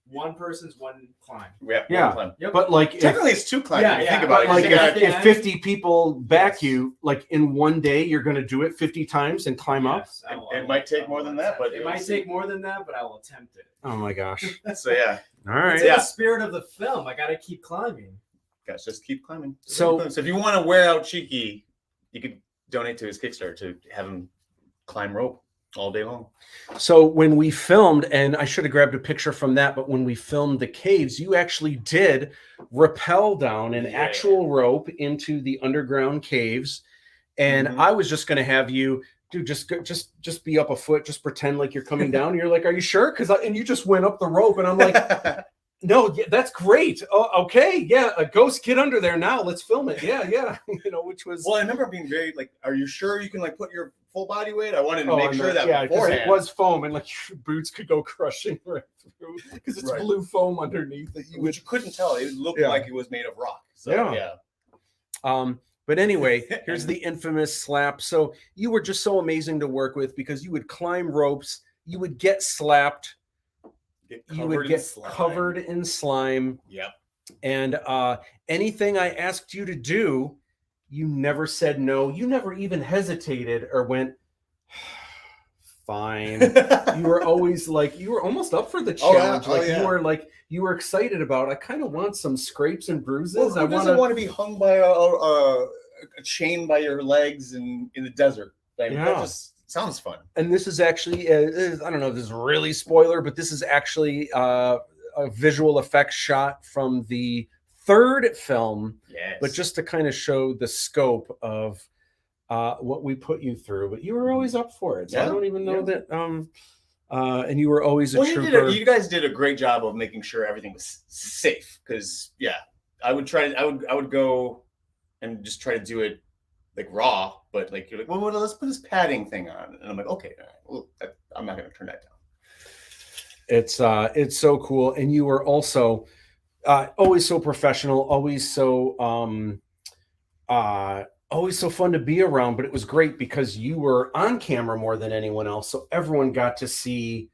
One person's one climb. Yeah. One climb. Yep. But like, technically, it's 2 climbs. Yeah, think about like it. If 50 people back you, like in one day, you're going to do it 50 times and climb up. It might take more than that, but it might take more than that, but I will attempt it. Oh my gosh! So yeah. All right. It's in the spirit of the film. I got to keep climbing. Guys, just keep climbing. So if you want to wear out Cheeky, you could donate to his Kickstarter to have him climb rope all day long. So when we filmed, and I should have grabbed a picture from that, but when we filmed the caves, you actually did rappel down an actual rope into the underground caves. And I was just going to have you, dude, just be up a foot, just pretend like you're coming down. And you're like, are you sure? And you just went up the rope, and I'm like, No, yeah, that's great. Oh, okay, yeah, a ghost, get under there now. Let's film it. Yeah. Which was. Well, I remember being very like, "Are you sure you can like put your full body weight?" I wanted to make and sure that because beforehand. it was foam and like your boots could go crushing right through because it's Right. blue foam underneath that Which you couldn't tell. It looked Yeah. like it was made of rock. So, Yeah. But anyway, here's the infamous slap. So you were just so amazing to work with because you would climb ropes, you would get slapped, you would get covered in slime. Yep. And anything I asked you to do, you never said no. You never even hesitated or went, fine. You were always like, you were almost up for the challenge. You were excited about, I kind of want some scrapes and bruises. Well, who doesn't want to be hung by a chain by your legs in the desert? That just sounds fun. And this is actually, I don't know if this is really spoiler, but this is actually a visual effects shot from the third film. Yes. But just to kind of show the scope of what we put you through. But you were always up for it. So I don't even know that. And you were always a trooper. You guys did a great job of making sure everything was safe. Because I would go and just try to do it like raw, but like you're like, well, let's put this padding thing on, and I'm like, okay, all right, well, I'm not going to turn that down. It's so cool, and you were also always so professional, always so fun to be around. But it was great because you were on camera more than anyone else, so everyone got to see.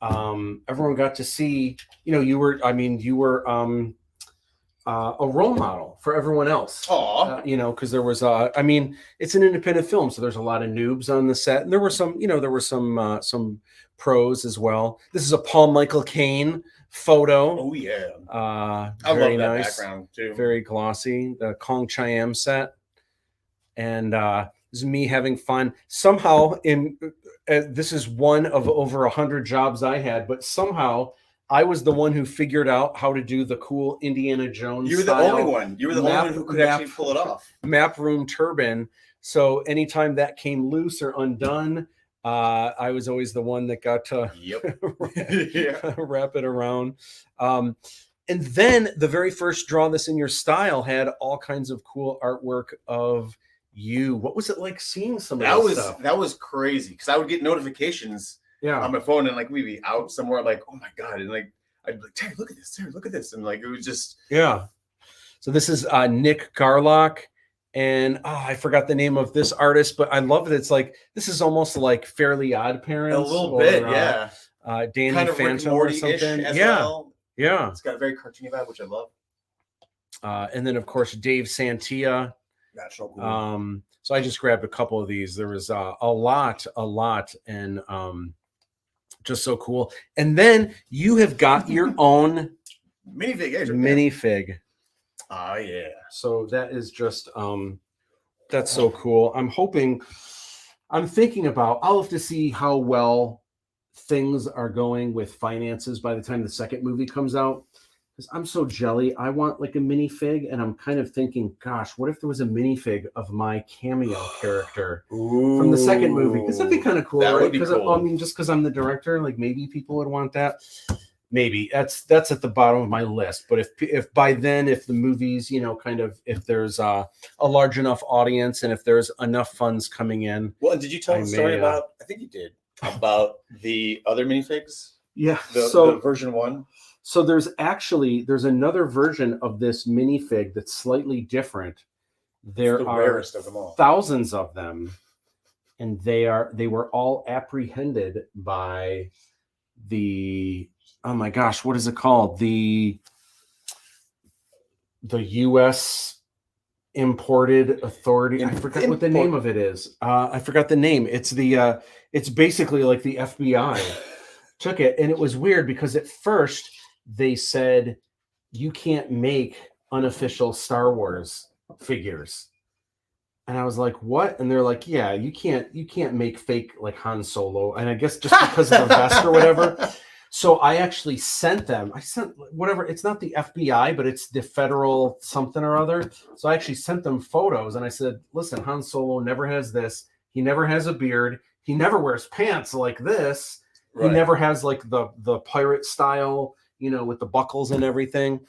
You were a role model for everyone else. Because there was it's an independent film, so there's a lot of noobs on the set, and there were some pros as well. This is a Paul Michael Caine photo. Oh yeah, I love that background too. Very glossy, the Kong Chiam set, and this is me having fun. Somehow, this is one of over 100 jobs I had, but somehow I was the one who figured out how to do the cool Indiana Jones. You were the only one. You were the only one who could actually pull it off. Map room turban. So anytime that came loose or undone, I was always the one that got to wrap it around. And then the very first Draw This in Your Style had all kinds of cool artwork of you. What was it like seeing some of that stuff? That was crazy because I would get notifications on my phone, and like we'd be out somewhere, like, oh my god, and like I'd be like, Terry, look at this, and like it was just So this is Nick Garlock, and I forgot the name of this artist, but I love it. It's like this is almost like Fairly Odd Parents, a little bit, Danny kind of Phantom Rick or something, as well. Yeah, it's got a very cartoony vibe, which I love. And then of course Dave Santia. That's so cool. So I just grabbed a couple of these. There was a lot, and just so cool. And then you have got your own minifig. Oh yeah. So that is just that's so cool. I'm thinking about, I'll have to see how well things are going with finances by the time the second movie comes out. Because I'm so jelly. I want like a minifig, and I'm kind of thinking, gosh, what if there was a minifig of my cameo character from the second movie? Because that'd be kind of cool, right? Because cool. Just because I'm the director, like maybe people would want that. Maybe that's at the bottom of my list. But if by then, if the movies, if there's a large enough audience and if there's enough funds coming in. Well, and did you tell the story about? I think you did about the other minifigs. Yeah. The version 1. So there's another version of this minifig that's slightly different. There are rarest of them all. Thousands of them, and they were all apprehended by the, oh my gosh, what is it called? The U.S. Imported Authority. I forgot what the name of it is. I forgot the name. It's it's basically like the FBI took it, and it was weird because at first they said you can't make unofficial Star Wars figures. And I was like, what? And they're like, yeah, you can't make fake like Han Solo. And I guess just because of the vest or whatever. So I actually sent whatever, it's not the FBI, but it's the federal something or other. So I actually sent them photos and I said, listen, Han Solo never has this. He never has a beard. He never wears pants like this. Right. He never has like the pirate style you know, with the buckles and everything.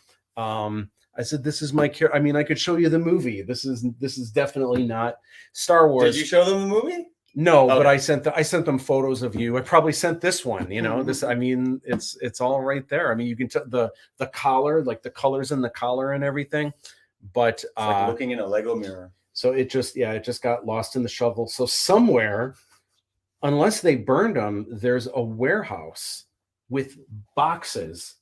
I said, this is my I mean, I could show you the movie. This is definitely not Star Wars. Did you show them the movie? No, Okay. but I sent them photos of you. I probably sent this one, you know, this, I mean, it's all right there. I mean, you can tell the collar, like the colors in the collar and everything, but It's like looking in a Lego mirror. so it just got lost in the shovel. So somewhere, unless they burned them, there's a warehouse with boxes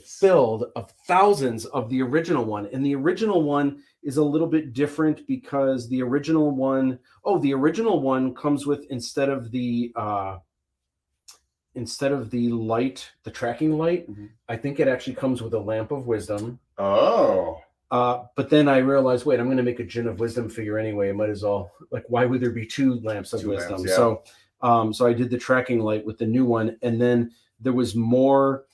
filled of thousands of the original one. And the original one is a little bit different because the original one comes with, instead of the light, the tracking light, I think it actually comes with a lamp of wisdom. Oh. But then I realized, wait, I'm going to make a Gin of Wisdom figure anyway. I might as well, like, why would there be two lamps of wisdom? Lamps, yeah. So I did the tracking light with the new one, and then there was more.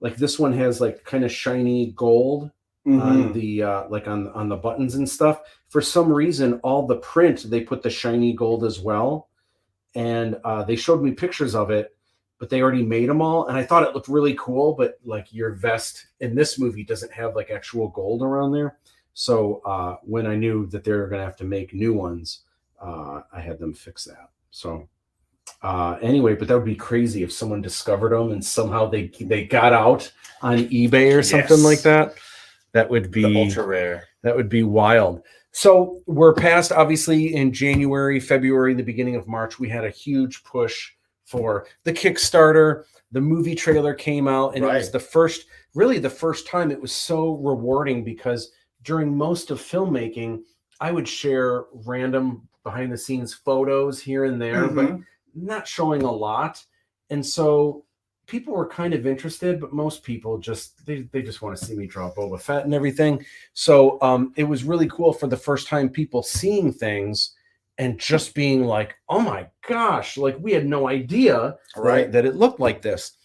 Like this one has like kind of shiny gold on the like on the buttons and stuff. For some reason, all the print they put the shiny gold as well, and they showed me pictures of it, but they already made them all, and I thought it looked really cool. But like your vest in this movie doesn't have like actual gold around there, so when I knew that they were going to have to make new ones, I had them fix that. So. Anyway, but that would be crazy if someone discovered them and somehow they got out on eBay or something like that. That would be the ultra rare. That would be wild. So we're past, obviously, in January, February, the beginning of March, we had a huge push for the Kickstarter. The movie trailer came out, and it was the first time it was so rewarding, because during most of filmmaking, I would share random behind the scenes photos here and there, but not showing a lot. And so people were kind of interested, but most people just they just want to see me draw Boba Fett and everything. So it was really cool for the first time people seeing things and just being like, oh my gosh, like we had no idea that it looked like this,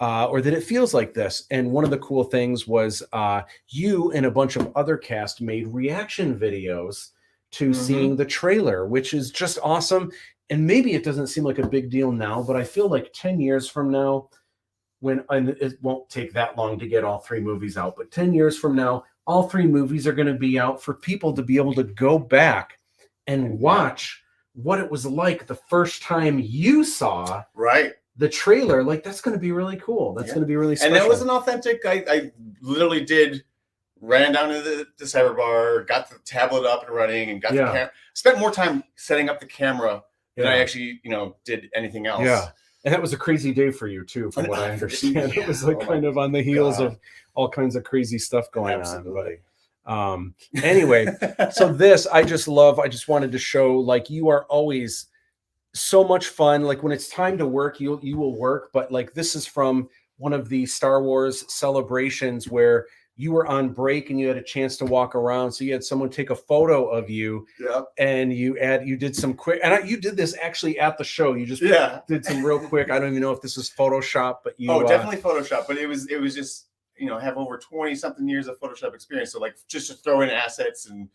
or that it feels like this. And one of the cool things was you and a bunch of other cast made reaction videos to seeing the trailer, which is just awesome. And maybe it doesn't seem like a big deal now, but I feel like 10 years from now, and it won't take that long to get all three movies out, but 10 years from now, all three movies are going to be out for people to be able to go back and watch what it was like the first time you saw the trailer. Like, that's going to be really cool. That's going to be really special. And that was an authentic, I literally ran down to the cyber bar, got the tablet up and running, and got the camera. Spent more time setting up the camera than I actually, did anything else. Yeah. And that was a crazy day for you too, from what I understand. It was like kind of on the heels of all kinds of crazy stuff going on. But anyway, so this I just wanted to show, like, you are always so much fun. Like, when it's time to work, you will work. But like, this is from one of the Star Wars celebrations where you were on break and you had a chance to walk around. So you had someone take a photo of you, and you did some quick, and you did this actually at the show. You just did some real quick. I don't even know if this is Photoshop, but you definitely Photoshop. But it was just, I have over 20 something years of Photoshop experience. So like, just to throw in assets and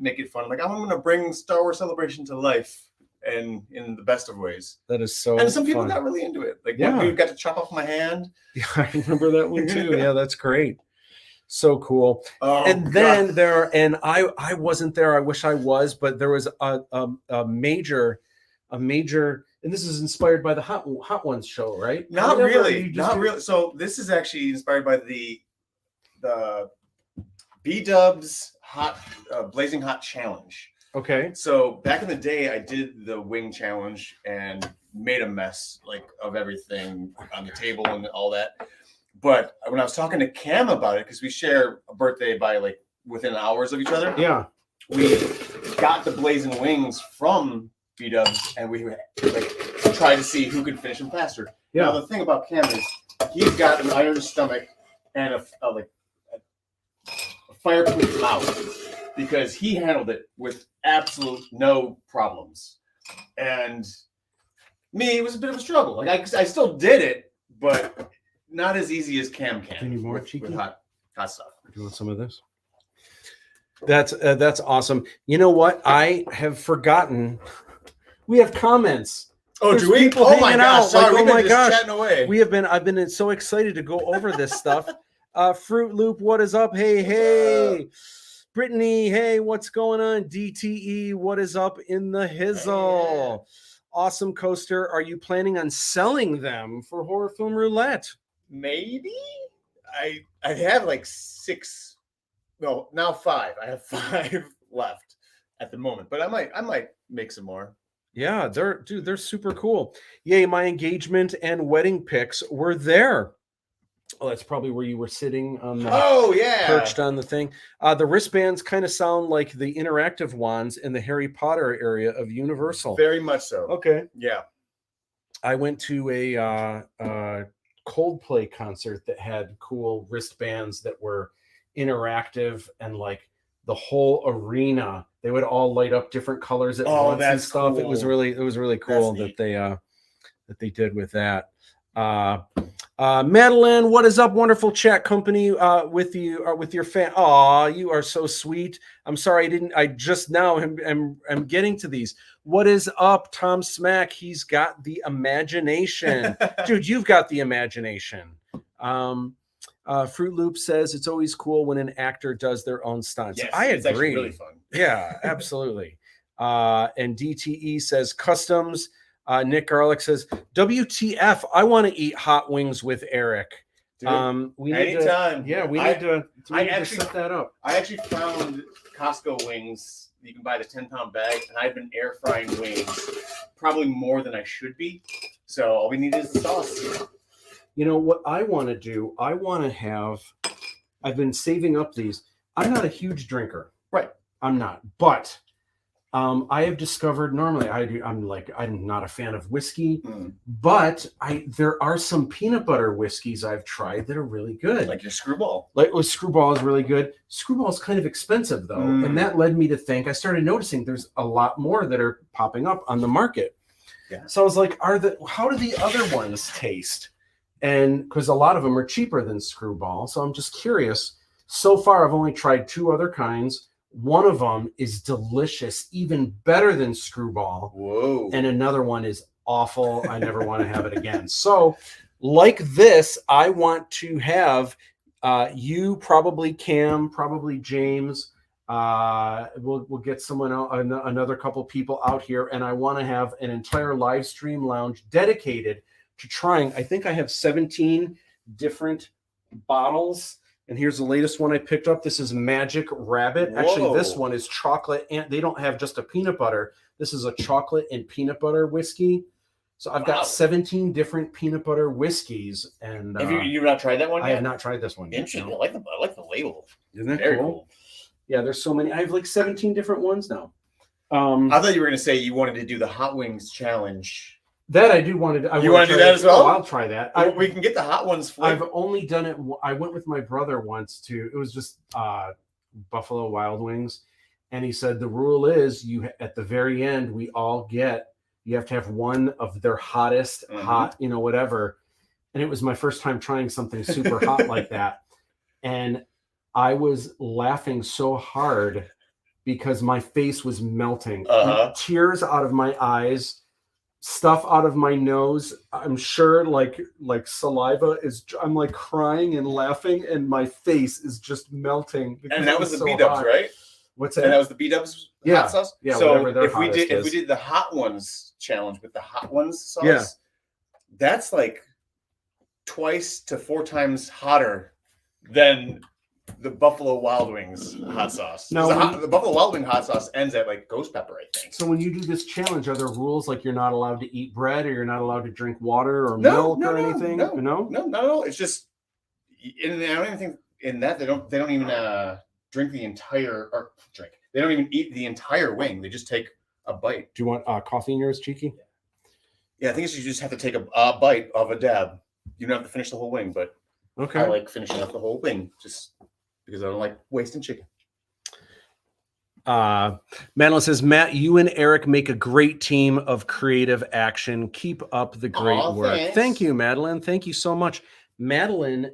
make it fun. I'm like, I'm going to bring Star Wars Celebration to life, and in the best of ways. That is so And some people fun. got really into it. Like, we got to chop off my hand. Yeah, I remember that one too. Yeah, that's great. So cool. And then I wasn't there. I wish I was, but there was a major, and this is inspired by the Hot Ones show, right? Not really. So this is actually inspired by the B-Dubs Blazing Hot Challenge. Okay. So back in the day, I did the wing challenge and made a mess of everything on the table and all that. But when I was talking to Cam about it, because we share a birthday by within hours of each other, we got the blazing wings from B-Dubs, and we tried to see who could finish them faster. Yeah. Now the thing about Cam is he's got an iron stomach and a fireproof mouth, because he handled it with absolute no problems. And me, it was a bit of a struggle. I still did it, but not as easy as Cam can. Any more with hot stuff. Do you want some of this? That's awesome. You know what? I have forgotten. We have comments. Oh, There's do we? people Oh my hanging gosh! out. Sorry, Like, we've oh been my just gosh. chatting away. I've been so excited to go over this stuff. Fruit Loop, what is up? Hey, What's hey. up? Brittany, hey, what's going on? DTE, what is up in the hizzle? Yeah. Awesome Coaster, are you planning on selling them for Horror Film Roulette? Maybe I have like 6. No, now 5. I have 5 left at the moment, but I might make some more. Yeah, they're super cool. Yay, my engagement and wedding pics were there. Oh, that's probably where you were sitting on the Oh yeah, perched on the thing. The wristbands kind of sound like the interactive wands in the Harry Potter area of Universal. very much so. Okay. Yeah. I went to a Coldplay concert that had cool wristbands that were interactive, and like the whole arena, they would all light up different colors at once and that's stuff. It was cool. really cool That's that they did with that. Madeline, what is up? Wonderful chat company with you with your fan. Aw, you are so sweet. I'm sorry I just now am getting to these. What is up, Tom Smack? He's got the imagination. Dude, you've got the imagination. Fruit Loop says it's always cool when an actor does their own stunts. Yes, I agree. It's actually really fun. Yeah, absolutely. And DTE says customs. Nick Garlic says, WTF, I want to eat hot wings with Erik. Dude, We need anytime. we need to set that up. I actually found Costco wings. You can buy the 10-pound bag, and I've been air frying wings probably more than I should be. So all we need is the sauce. You know what I want to do? I've been saving up these. I'm not a huge drinker. Right. I'm not. But I have discovered normally I'm not a fan of whiskey, but there are some peanut butter whiskeys I've tried that are really good. Like your Screwball. Screwball is really good. Screwball is kind of expensive though, and that led me to think. I started noticing there's a lot more that are popping up on the market. Yeah. So I was like, how do the other ones taste? And because a lot of them are cheaper than Screwball, so I'm just curious. So far, I've only tried 2 other kinds. One of them is delicious, even better than Screwball. Whoa. And another one is awful. I never want to have it again. So, like this, I want to have you, probably Cam, probably James. We'll get someone else, another couple people out here, and I want to have an entire live stream lounge dedicated to trying. I think I have 17 different bottles. And here's the latest one I picked up. This is Magic Rabbit. Whoa. Actually, this one is chocolate, and they don't have just a peanut butter. This is a chocolate and peanut butter whiskey. So I've got 17 different peanut butter whiskeys. And have you not tried that one yet? I have not tried this one yet. Interesting. No. I like the label. Isn't that Very cool? Yeah, there's so many. I have like 17 different ones now. I thought you were going to say you wanted to do the Hot Wings challenge. That I do want to. You want to do that as well? Oh, I'll try that. We can get the hot ones. I've only done it. I went with my brother once to. It was just Buffalo Wild Wings, and he said the rule is you at the very end you have to have one of their hottest hot whatever, and it was my first time trying something super hot like that, and I was laughing so hard because my face was melting, tears out of my eyes. Stuff out of my nose. I'm sure like saliva is. I'm like crying and laughing, and my face is just melting. And that was the B-dubs, right? What's that? And that was the B-dubs hot sauce. Yeah. So if we did the hot ones challenge with the hot ones sauce, that's like 2 to 4 times hotter than the Buffalo Wild Wings hot sauce. Now, the Buffalo Wild Wing hot sauce ends at like ghost pepper, I think. So when you do this challenge, are there rules like you're not allowed to eat bread, or you're not allowed to drink water or milk or anything? No, not at all. It's just, and I don't even think in that they don't even drink the entire drink. They don't even eat the entire wing. They just take a bite. Do you want coffee in yours, Cheeky? Yeah, I think you just have to take a bite of a dab. You don't have to finish the whole wing, but okay. I like finishing up the whole wing just because I don't like wasting chicken. Madeline says, Matt, you and Erik make a great team of creative action. Keep up the great work. Thanks. Thank you, Madeline. Thank you so much. Madeline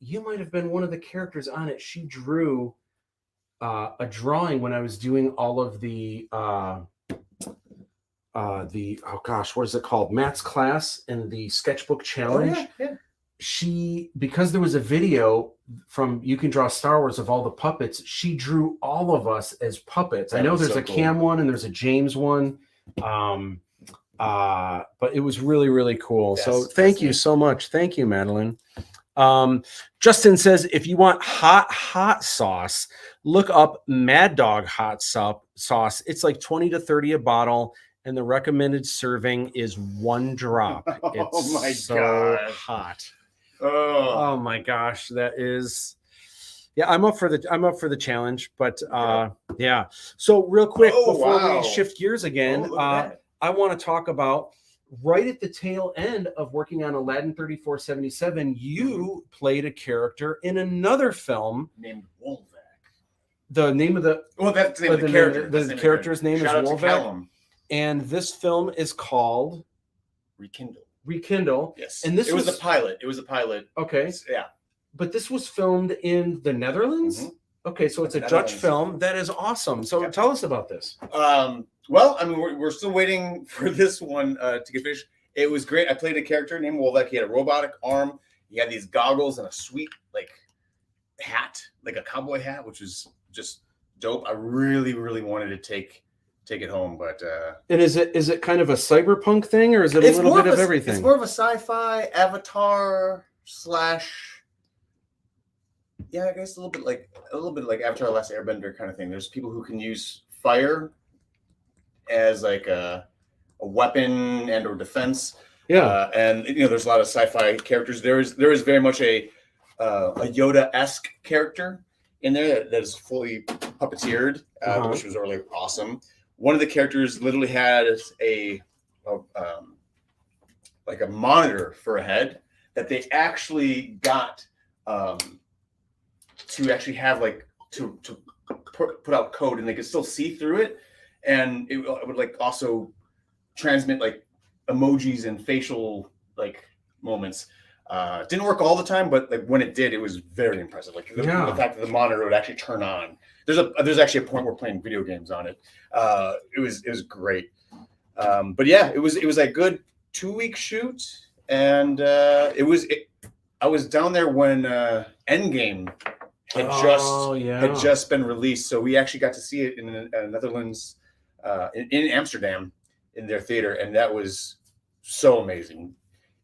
you might have been one of the characters on it. She drew a drawing when I was doing all of the oh gosh, what is it called? Matt's class in the sketchbook challenge. She, because there was a video from You Can Draw Star Wars of all the puppets, she drew all of us as puppets. I know there's a Cam one and there's a James one. But it was really, really cool. So thank you so much. Thank you, Madeline. Justin says, if you want hot sauce, look up Mad Dog hot sauce. It's like 20 to 30 a bottle, and the recommended serving is 1 drop. It's Oh my so gosh. hot. Oh my gosh, that is. Yeah, I'm up for the challenge, but yeah. So real quick before we shift gears again, I want to talk about right at the tail end of working on Aladdin 3477, you played a character in another film named Wolvac. The name of the that's the name of the character. The character's name is Wolvac. And this film is called Rekindle. Yes. And this was a pilot. It was a pilot. Okay. Yeah. But this was filmed in the Netherlands? Mm-hmm. Okay, so it's a Dutch film. That is awesome. So tell us about this. Well, I mean, we're still waiting for this one to get finished. It was great. I played a character named Wolvac. He had a robotic arm. He had these goggles and a sweet hat, like a cowboy hat, which was just dope. I really, really wanted to take it home, but and is it kind of a cyberpunk thing, or is it a little bit of everything? It's more of a sci-fi Avatar / I guess a little bit like Avatar: Last Airbender kind of thing. There's people who can use fire as like a weapon and or defense. Yeah, and there's a lot of sci-fi characters. There is very much a Yoda-esque character in there that is fully puppeteered, which was really awesome. One of the characters literally has a monitor for a head that they actually got to actually have to put out code, and they could still see through it, and it would also transmit emojis and facial moments. Didn't work all the time, but when it did, it was very impressive. The fact that the monitor would actually turn on. There's actually a point where we're playing video games on it. It was great. But yeah, it was a good 2-week shoot, and I was down there when Endgame had just been released, so we actually got to see it in the Netherlands, in Amsterdam, in their theater, and that was so amazing.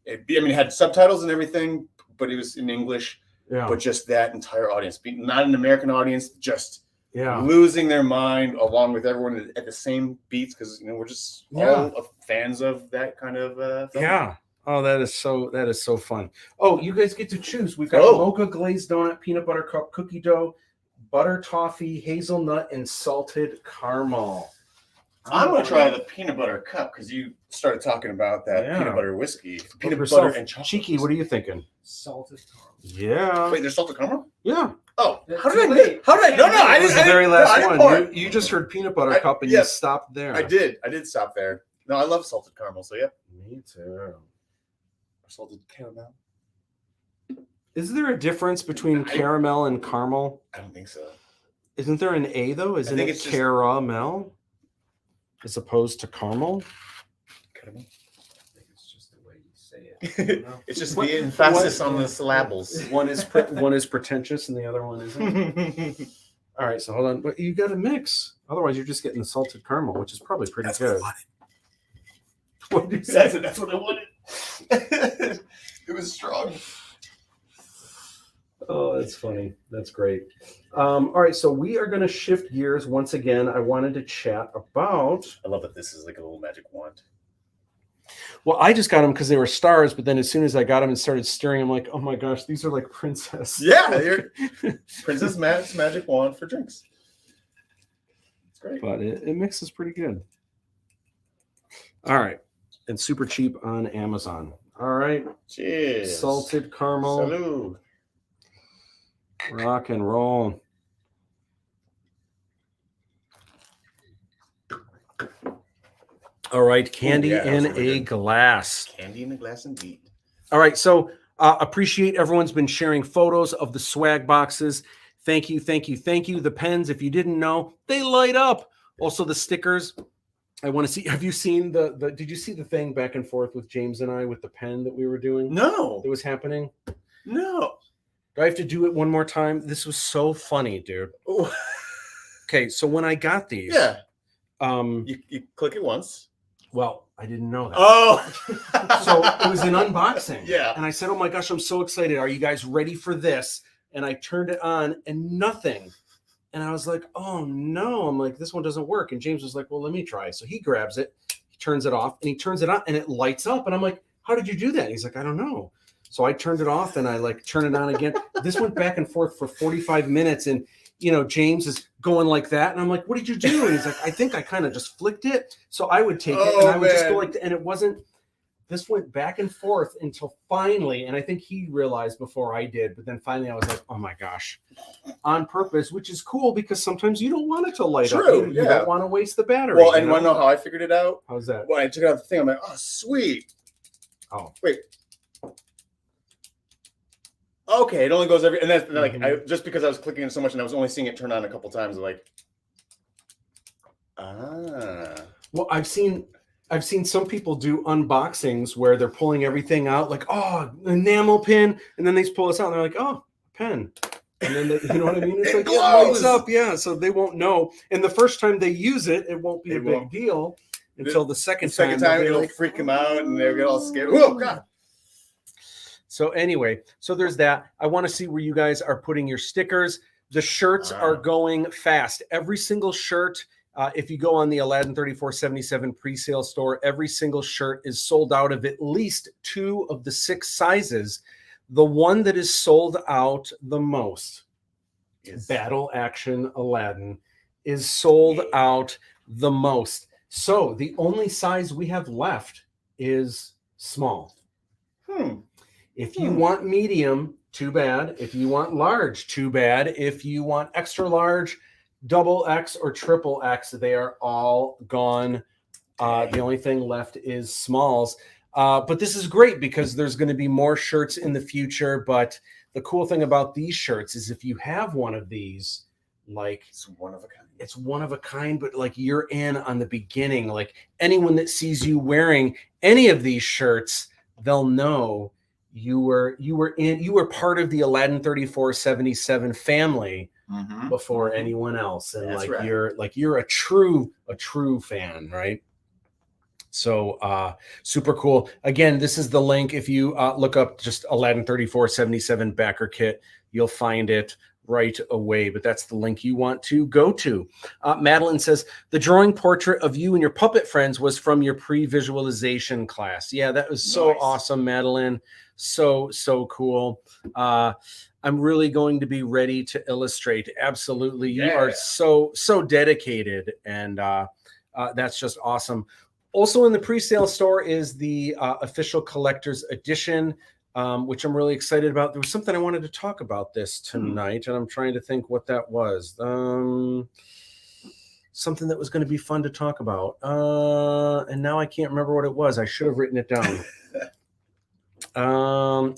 It had subtitles and everything, but it was in English. Yeah. But just that entire audience, not an American audience, just losing their mind along with everyone at the same beats, because we're just all fans of that kind of film. Yeah. Oh, that is so fun. Oh, you guys get to choose. We've got mocha glazed donut, peanut butter cup, cookie dough, butter toffee, hazelnut, and salted caramel. I'm going to try the peanut butter cup because you started talking about that peanut butter whiskey. Peanut butter and chocolate. Cheeky, what are you thinking? Salted caramel. Yeah. Wait, there's salted caramel? Yeah. Oh, how did I? No, I didn't. The very last one. You just heard peanut butter cup and you stopped there. I did stop there. No, I love salted caramel. So yeah. Me too. Salted caramel. Is there a difference between caramel and caramel? I don't think so. Isn't there an A though? Isn't it caramel as opposed to caramel? Caramel. I think it's just the way you say it. It's just the emphasis on the syllables. One is pretentious and the other one isn't. All right, so hold on. But you got to mix. Otherwise, you're just getting the salted caramel, which is probably pretty good. What did you say? That's what I wanted. It was strong. Oh, that's funny. That's great. All right, so we are going to shift gears once again. I wanted to chat about. I love that this is like a little magic wand. Well, I just got them because they were stars, but then as soon as I got them and started stirring, I'm like, oh my gosh, these are like princess. Yeah, they're Princess Matt's magic wand for drinks. It's great. But it mixes pretty good. All right. And super cheap on Amazon. All right. Cheers. Salted caramel. Salud. Rock and roll. All right. Candy in a glass. Candy in a glass indeed. All right. So appreciate everyone's been sharing photos of the swag boxes. Thank you. Thank you. Thank you. The pens, if you didn't know, they light up. Also the stickers. I want to see. Have you seen the? Did you see the thing back and forth with James and I with the pen that we were doing? No. That was happening. No. Do I have to do it one more time? This was so funny, dude. Okay, so when I got these, Yeah. You click it once. Well, I didn't know that. Oh. So it was an unboxing. Yeah. And I said, "Oh my gosh, I'm so excited! Are you guys ready for this?" And I turned it on, and nothing. And I was like, "Oh no!" I'm like, "This one doesn't work." And James was like, "Well, let me try." So he grabs it, he turns it off, and he turns it on, and it lights up. And I'm like, "How did you do that?" And he's like, "I don't know." So I turned it off, and I like turn it on again. This went back and forth for 45 minutes, and James is going like that, and I'm like, "What did you do?" And he's like, "I think I kind of just flicked it." So I would take it, and I would just go like, and it wasn't. This went back and forth until finally, and I think he realized before I did, but then finally I was like, "Oh my gosh," on purpose, which is cool because sometimes you don't want it to light up. You don't want to waste the battery. Well, and you want to know how I figured it out? How's that? When I took out the thing, I'm like, "Oh, sweet." Oh, wait. Okay, it only goes every, and that's like just because I was clicking it so much and I was only seeing it turn on a couple times, like, Well, I've seen some people do unboxings where they're pulling everything out, like, oh, enamel pin, and then they pull this out, and they're like, oh, pen, and then you know what I mean? It's like it lights up, yeah. So they won't know, and the first time they use it, it won't be a big deal until the second time it'll like, freak them out, and they'll get all scared. Oh God! So anyway, so there's that. I want to see where you guys are putting your stickers. The shirts are going fast. Every single shirt. If you go on the Aladdin 3477 pre-sale store, every single shirt is sold out of at least 2 of the 6 sizes. The one that is sold out the most, Battle Action Aladdin, is sold out the most. So the only size we have left is small. If you want medium, too bad. If you want large, too bad. If you want extra large, double X or triple X, they are all gone. The only thing left is smalls. But this is great because there's going to be more shirts in the future. But the cool thing about these shirts is if you have one of these, like, it's one of a kind. It's one of a kind, but like you're in on the beginning. Like anyone that sees you wearing any of these shirts, they'll know you were part of the Aladdin 3477 family before anyone else, and you're a true fan, right? So super cool. Again, this is the link. If you look up just Aladdin 3477 backer kit, you'll find it right away, but that's the link you want to go to. Madeline says the drawing portrait of you and your puppet friends was from your pre-visualization class. Yeah, that was so awesome, Madeline. So cool. I'm really going to be ready to illustrate. Absolutely. You are so dedicated, and that's just awesome. Also in the pre-sale store is the official collector's edition, which I'm really excited about. There was something I wanted to talk about this tonight, and I'm trying to think what that was. Something that was going to be fun to talk about. And now I can't remember what it was. I should have written it down. I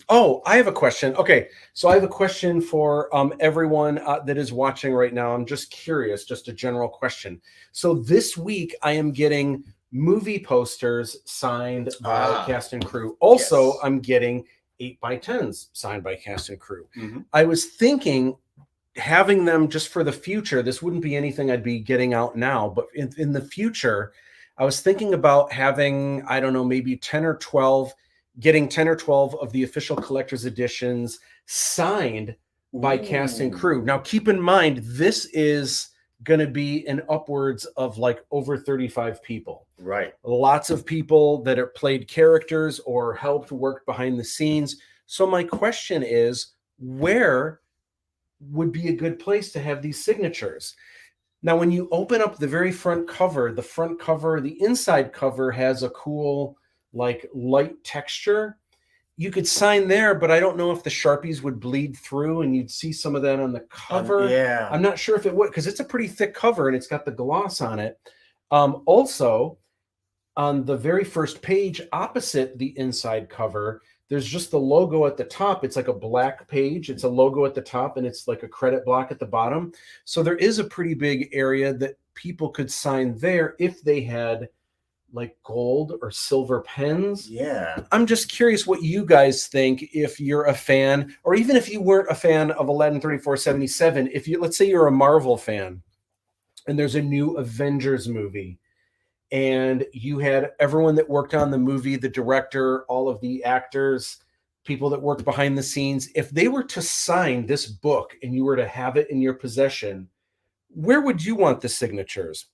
have a question. Okay, so I have a question for everyone that is watching right now. I'm just curious, just a general question. So this week I am getting movie posters signed by cast and crew. Also, I'm getting 8x10s signed by cast and crew. I was thinking having them just for the future. This wouldn't be anything I'd be getting out now, but in the future, I was thinking about having, I don't know, maybe 10 or 12, getting 10 or 12 of the official collector's editions signed by cast and crew. Now, keep in mind, this is going to be an upwards of like over 35 people. Right. Lots of people that have played characters or helped work behind the scenes. So my question is, where would be a good place to have these signatures? Now, when you open up the very front cover, the inside cover has a cool, like, light texture. You could sign there, but I don't know if the Sharpies would bleed through and you'd see some of that on the cover. I'm not sure if it would, because it's a pretty thick cover and it's got the gloss on it. Also, on the very first page opposite the inside cover, there's just the logo at the top. It's like a black page. It's a logo at the top and it's like a credit block at the bottom. So there is a pretty big area that people could sign there if they had like gold or silver pens. Yeah. I'm just curious what you guys think, if you're a fan, or even if you weren't a fan of Aladdin 3477, if you, let's say you're a Marvel fan and there's a new Avengers movie and you had everyone that worked on the movie, the director, all of the actors, people that worked behind the scenes, if they were to sign this book and you were to have it in your possession, where would you want the signatures?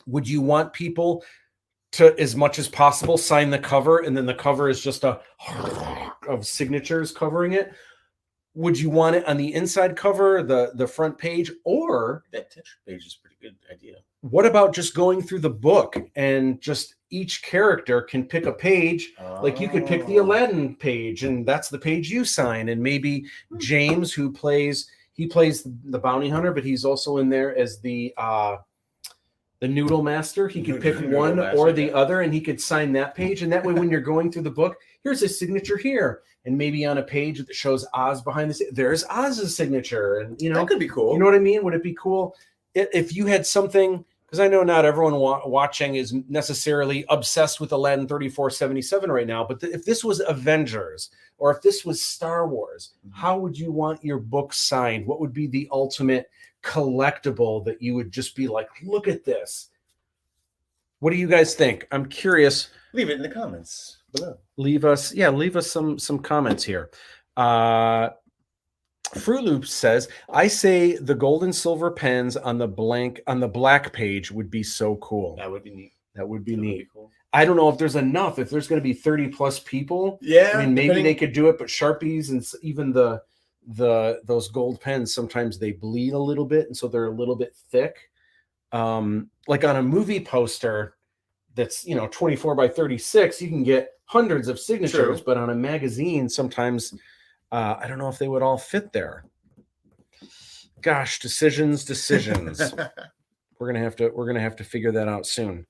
Would you want people to, as much as possible, sign the cover and then the cover is just a of signatures covering it? Would you want it on the inside cover, the front page, or That texture page is a pretty good idea. what about just going through the book and just each character can pick a page? Like you could pick the Aladdin page and that's the page you sign. And maybe James, who plays the bounty hunter, but he's also in there as the noodle master. He could pick one or the other and he could sign that page. And that way, when you're going through the book, here's his signature here. And maybe on a page that shows Oz behind the, there's Oz's signature. And, you know, that could be cool. You know what I mean? Would it be cool if you had something? Because I know not everyone watching is necessarily obsessed with Aladdin 3477 right now. But if this was Avengers or if this was Star Wars, how would you want your book signed? What would be the ultimate collectible that you would just be like, look at this? What do you guys think? I'm curious. Leave it in the comments below. Leave us some comments here. Fruit Loop says, I say the gold and silver pens on the black page would be so cool. That would be neat. That would be neat. Cool. I don't know if there's enough. If there's going to be 30 plus people, Yeah, I mean, maybe they could do it. But Sharpies and even those gold pens, sometimes they bleed a little bit, and so they're a little bit thick. Like on a movie poster that's 24 by 36, you can get hundreds of signatures. True. But on a magazine, sometimes I don't know if they would all fit there. Gosh, decisions. We're gonna have to figure that out soon.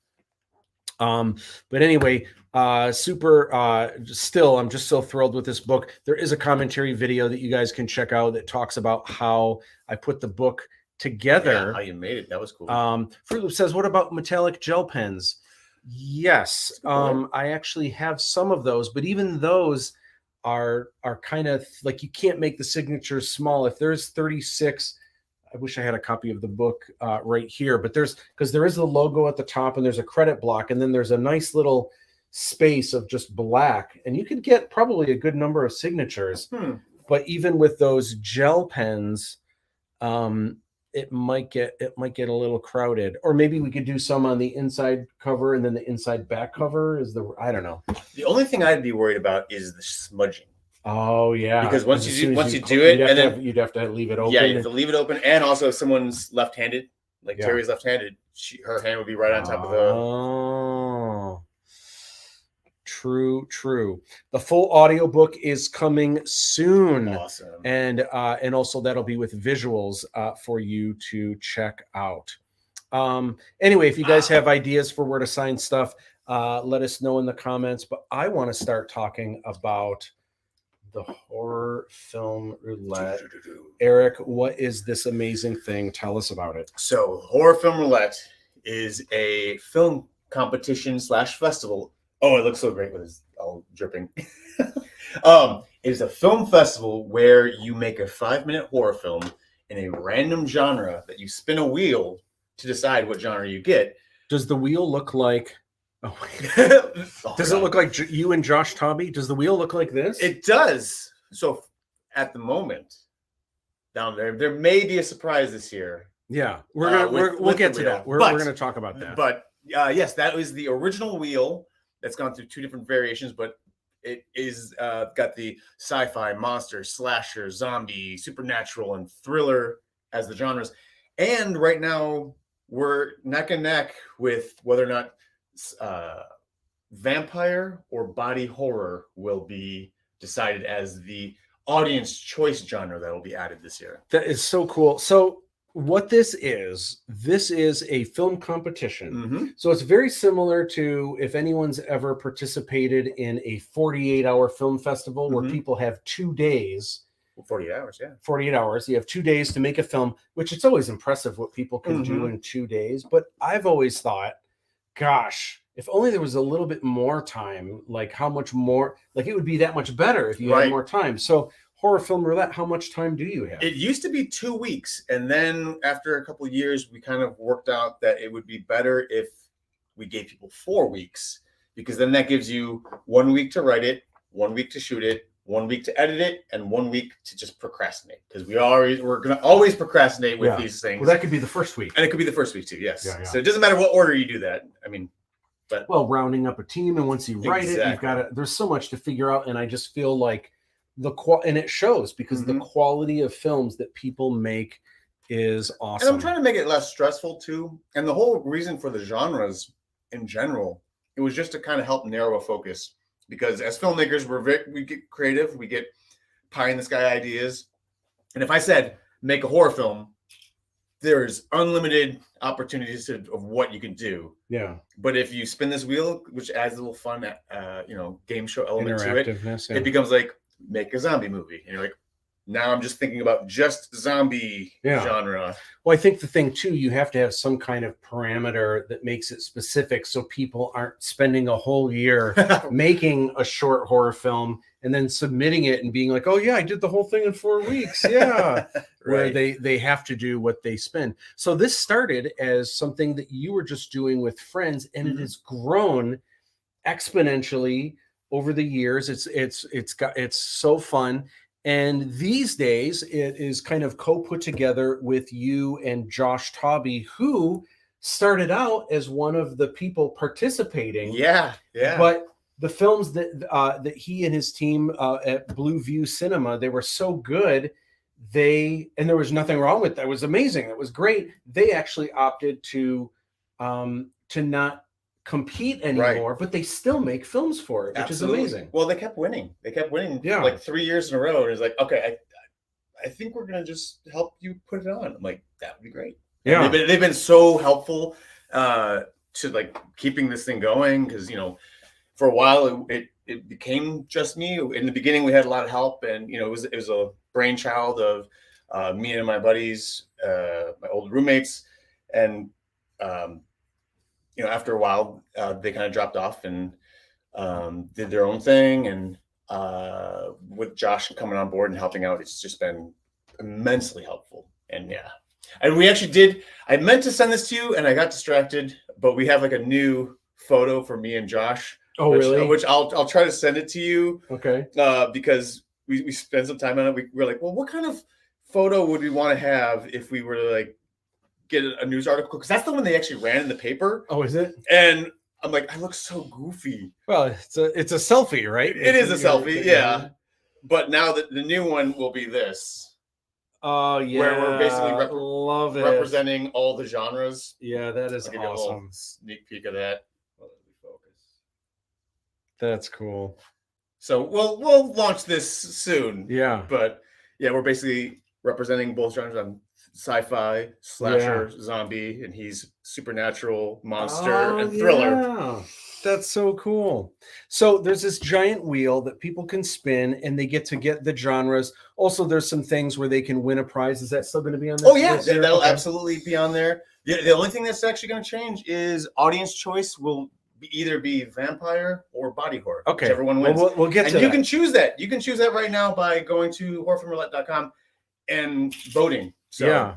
But anyway, I'm just so thrilled with this book. There is a commentary video that you guys can check out that talks about how I put the book together. Yeah, how you made it. That was cool. Fruit Loop says, what about metallic gel pens? Yes. I actually have some of those, but even those are kind of like, you can't make the signatures small. If there's 36, I wish I had a copy of the book right here, but because there is the logo at the top and there's a credit block, and then there's a nice little space of just black, and you could get probably a good number of signatures. But even with those gel pens, it might get a little crowded. Or maybe we could do some on the inside cover and then the inside back cover I don't know. The only thing I'd be worried about is the smudging. Oh yeah, because once you do it, and then you'd have to leave it open. Yeah, you have to leave it open, and also if someone's left-handed, like Terry's left-handed, her hand would be right on top of the. Oh, true. The full audiobook is coming soon. Awesome. And also that'll be with visuals for you to check out. Anyway, if you guys have ideas for where to sign stuff, let us know in the comments. But I want to start talking about the horror film roulette. Eric, what is this amazing thing? Tell us about it. So, horror film roulette is a film competition / festival. Oh, it looks so great with his all dripping. It is a film festival where you make a 5-minute horror film in a random genre that you spin a wheel to decide what genre you get. Does the wheel look like? Oh, does it look like you and Josh Tobby? Does the wheel look like this? It does. So at the moment, down there may be a surprise this year. Yeah, we'll get to that. We're going to talk about that. But yes, that was the original wheel that's gone through 2 different variations, but it is got the sci-fi, monster, slasher, zombie, supernatural, and thriller as the genres. And right now we're neck and neck with whether or not vampire or body horror will be decided as the audience choice genre that will be added this year. That is so cool. So what this is a film competition. Mm-hmm. So it's very similar to if anyone's ever participated in a 48-hour film festival where people have 2 days 48 hours, yeah. 48 hours. You have 2 days to make a film, which it's always impressive what people can do in 2 days. But I've always thought, gosh, if only there was a little bit more time, like how much more, like it would be that much better if you had more time. So Horror Film Roulette, how much time do you have? It used to be 2 weeks. And then after a couple of years, we kind of worked out that it would be better if we gave people 4 weeks, because then that gives you 1 week to write it, 1 week to shoot it, 1 week to edit it, and 1 week to just procrastinate, because we're going to always procrastinate with these things. Well, that could be the first week. And it could be the first week too, yes. Yeah. So it doesn't matter what order you do that. I mean, but rounding up a team, and once you write it, you've got to, there's so much to figure out. And I just feel like and it shows, because the quality of films that people make is awesome. And I'm trying to make it less stressful too. And the whole reason for the genres in general, it was just to kind of help narrow a focus. Because as filmmakers, we get creative, we get pie in the sky ideas. And if I said, make a horror film, there's unlimited opportunities of what you can do. Yeah. But if you spin this wheel, which adds a little fun, game show element to it, it becomes like, make a zombie movie. And you're like, now I'm just thinking about just zombie genre. Well, I think the thing too, you have to have some kind of parameter that makes it specific, so people aren't spending a whole year making a short horror film and then submitting it and being like, oh yeah, I did the whole thing in 4 weeks. Yeah. Where they have to do what they spend. So this started as something that you were just doing with friends, and it has grown exponentially over the years. It's so fun. And these days, it is kind of co-put together with you and Josh Tobby, who started out as one of the people participating. Yeah. But the films that he and his team at Blue View Cinema, they were so good. And there was nothing wrong with that. It was amazing. It was great. They actually opted to not compete anymore, but they still make films for it, which is amazing. Well, they kept winning. Like 3 years in a row. And it's like, okay, I think we're gonna just help you put it on. I'm like, that would be great. Yeah, they've been so helpful to like keeping this thing going, because for a while it became just me. In the beginning, we had a lot of help, and it was a brainchild of me and my buddies, my old roommates, and after a while, they kind of dropped off and did their own thing. And with Josh coming on board and helping out, it's just been immensely helpful. And and we actually I meant to send this to you and I got distracted, but we have like a new photo for me and Josh. Oh, really? Which I'll try to send it to you. Okay. Because we spent some time on it. We're like, well, what kind of photo would we want to have if we were to like get a news article? Because that's the one they actually ran in the paper. Oh, is it? And I'm like, I look so goofy. Well, it's a selfie, right? It is a selfie, yeah. But now the new one will be this. Oh yeah, where we're basically representing all the genres. Yeah, that is awesome. awesome. Sneak peek of that. That's cool. So we'll launch this soon. Yeah, but we're basically representing both genres. I'm sci-fi, slasher, zombie, and he's supernatural, monster, and thriller. Yeah. That's so cool. So there's this giant wheel that people can spin, and they get the genres. Also, there's some things where they can win a prize. Is that still going to be on there? Oh yeah, that'll absolutely be on there. The only thing that's actually going to change is audience choice will either be vampire or body horror. Okay, whichever one wins. We'll get to that. You can choose that. You can choose that right now by going to horrorfilmroulette.com and voting. So. Yeah.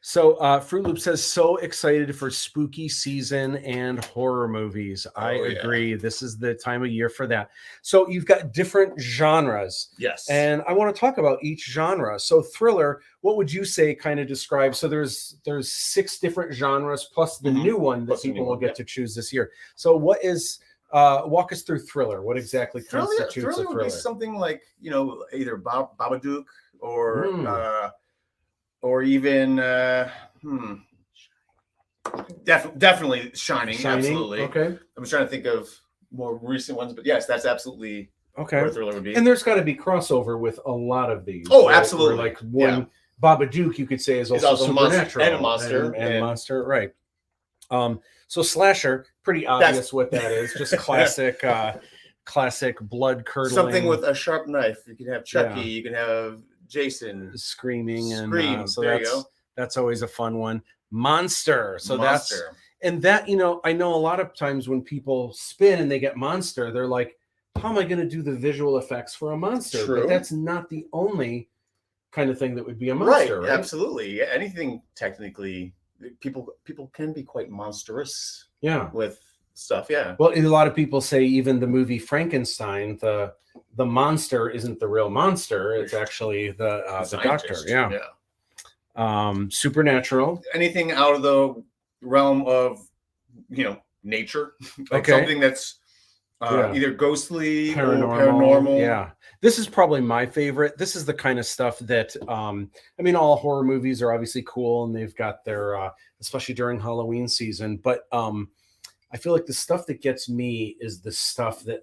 So Fruit Loop says, so excited for spooky season and horror movies. I agree. This is the time of year for that. So you've got different genres. Yes. And I want to talk about each genre. So thriller, what would you say kind of describes? So there's 6 different genres plus the new one that people will get to choose this year. So what is walk us through thriller? What exactly constitutes a thriller? Would be something like, either Babadook or even definitely Shining. Absolutely. Okay. I'm trying to think of more recent ones, but yes, that's absolutely what a thriller would be. And there's got to be crossover with a lot of these. Oh, right? Absolutely. Like one Babadook, you could say, is also supernatural and a monster and monster, right? So slasher, pretty obvious what that is. Just classic blood curdling. Something with a sharp knife. You can have Chucky. You can have Jason, screaming, and Scream. so There you go. that's always a fun one. Monster. So Monster. that I know a lot of times when people spin and they get monster, they're like, how am I going to do the visual effects for a monster? True. But that's not the only kind of thing that would be a monster, right? Absolutely. Yeah, anything technically, people can be quite monstrous. Yeah. With stuff. Yeah. Well, a lot of people say even the movie Frankenstein, the monster isn't the real monster; it's actually the doctor. Yeah. Supernatural. Anything out of the realm of nature, like something that's either ghostly or paranormal. Yeah. This is probably my favorite. This is the kind of stuff that, all horror movies are obviously cool and they've got their, especially during Halloween season. But I feel like the stuff that gets me is the stuff that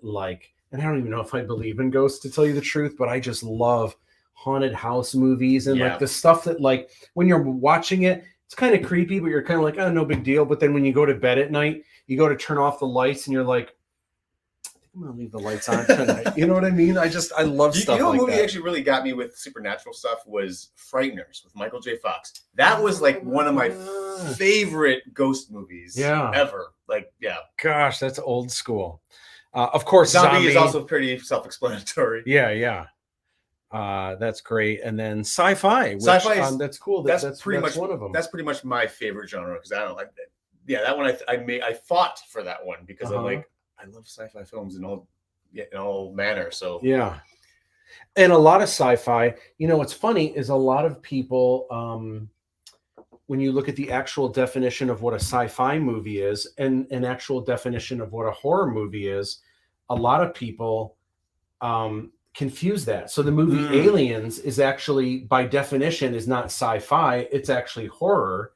and I don't even know if I believe in ghosts to tell you the truth, but I just love haunted house movies and like the stuff that when you're watching it, it's kind of creepy, but you're kind of like, oh, no big deal. But then when you go to bed at night, you go to turn off the lights and you're like, I'm gonna leave the lights on tonight. You know what I mean? I love stuff. What movie actually really got me with supernatural stuff was Frighteners with Michael J. Fox. That was like one of my favorite ghost movies ever. Gosh, that's old school. Of course, Zombie is also pretty self-explanatory. Yeah. That's great. And then sci-fi. Sci-fi that's cool. That's pretty much one of them. That's pretty much my favorite genre because I don't like that. Yeah, that one I fought for that one because I'm like, I love sci-fi films in all manner. So yeah, and a lot of sci-fi. What's funny is a lot of people, when you look at the actual definition of what a sci-fi movie is and an actual definition of what a horror movie is, a lot of people confuse that. So the movie Aliens is actually, by definition, is not sci-fi. It's actually horror.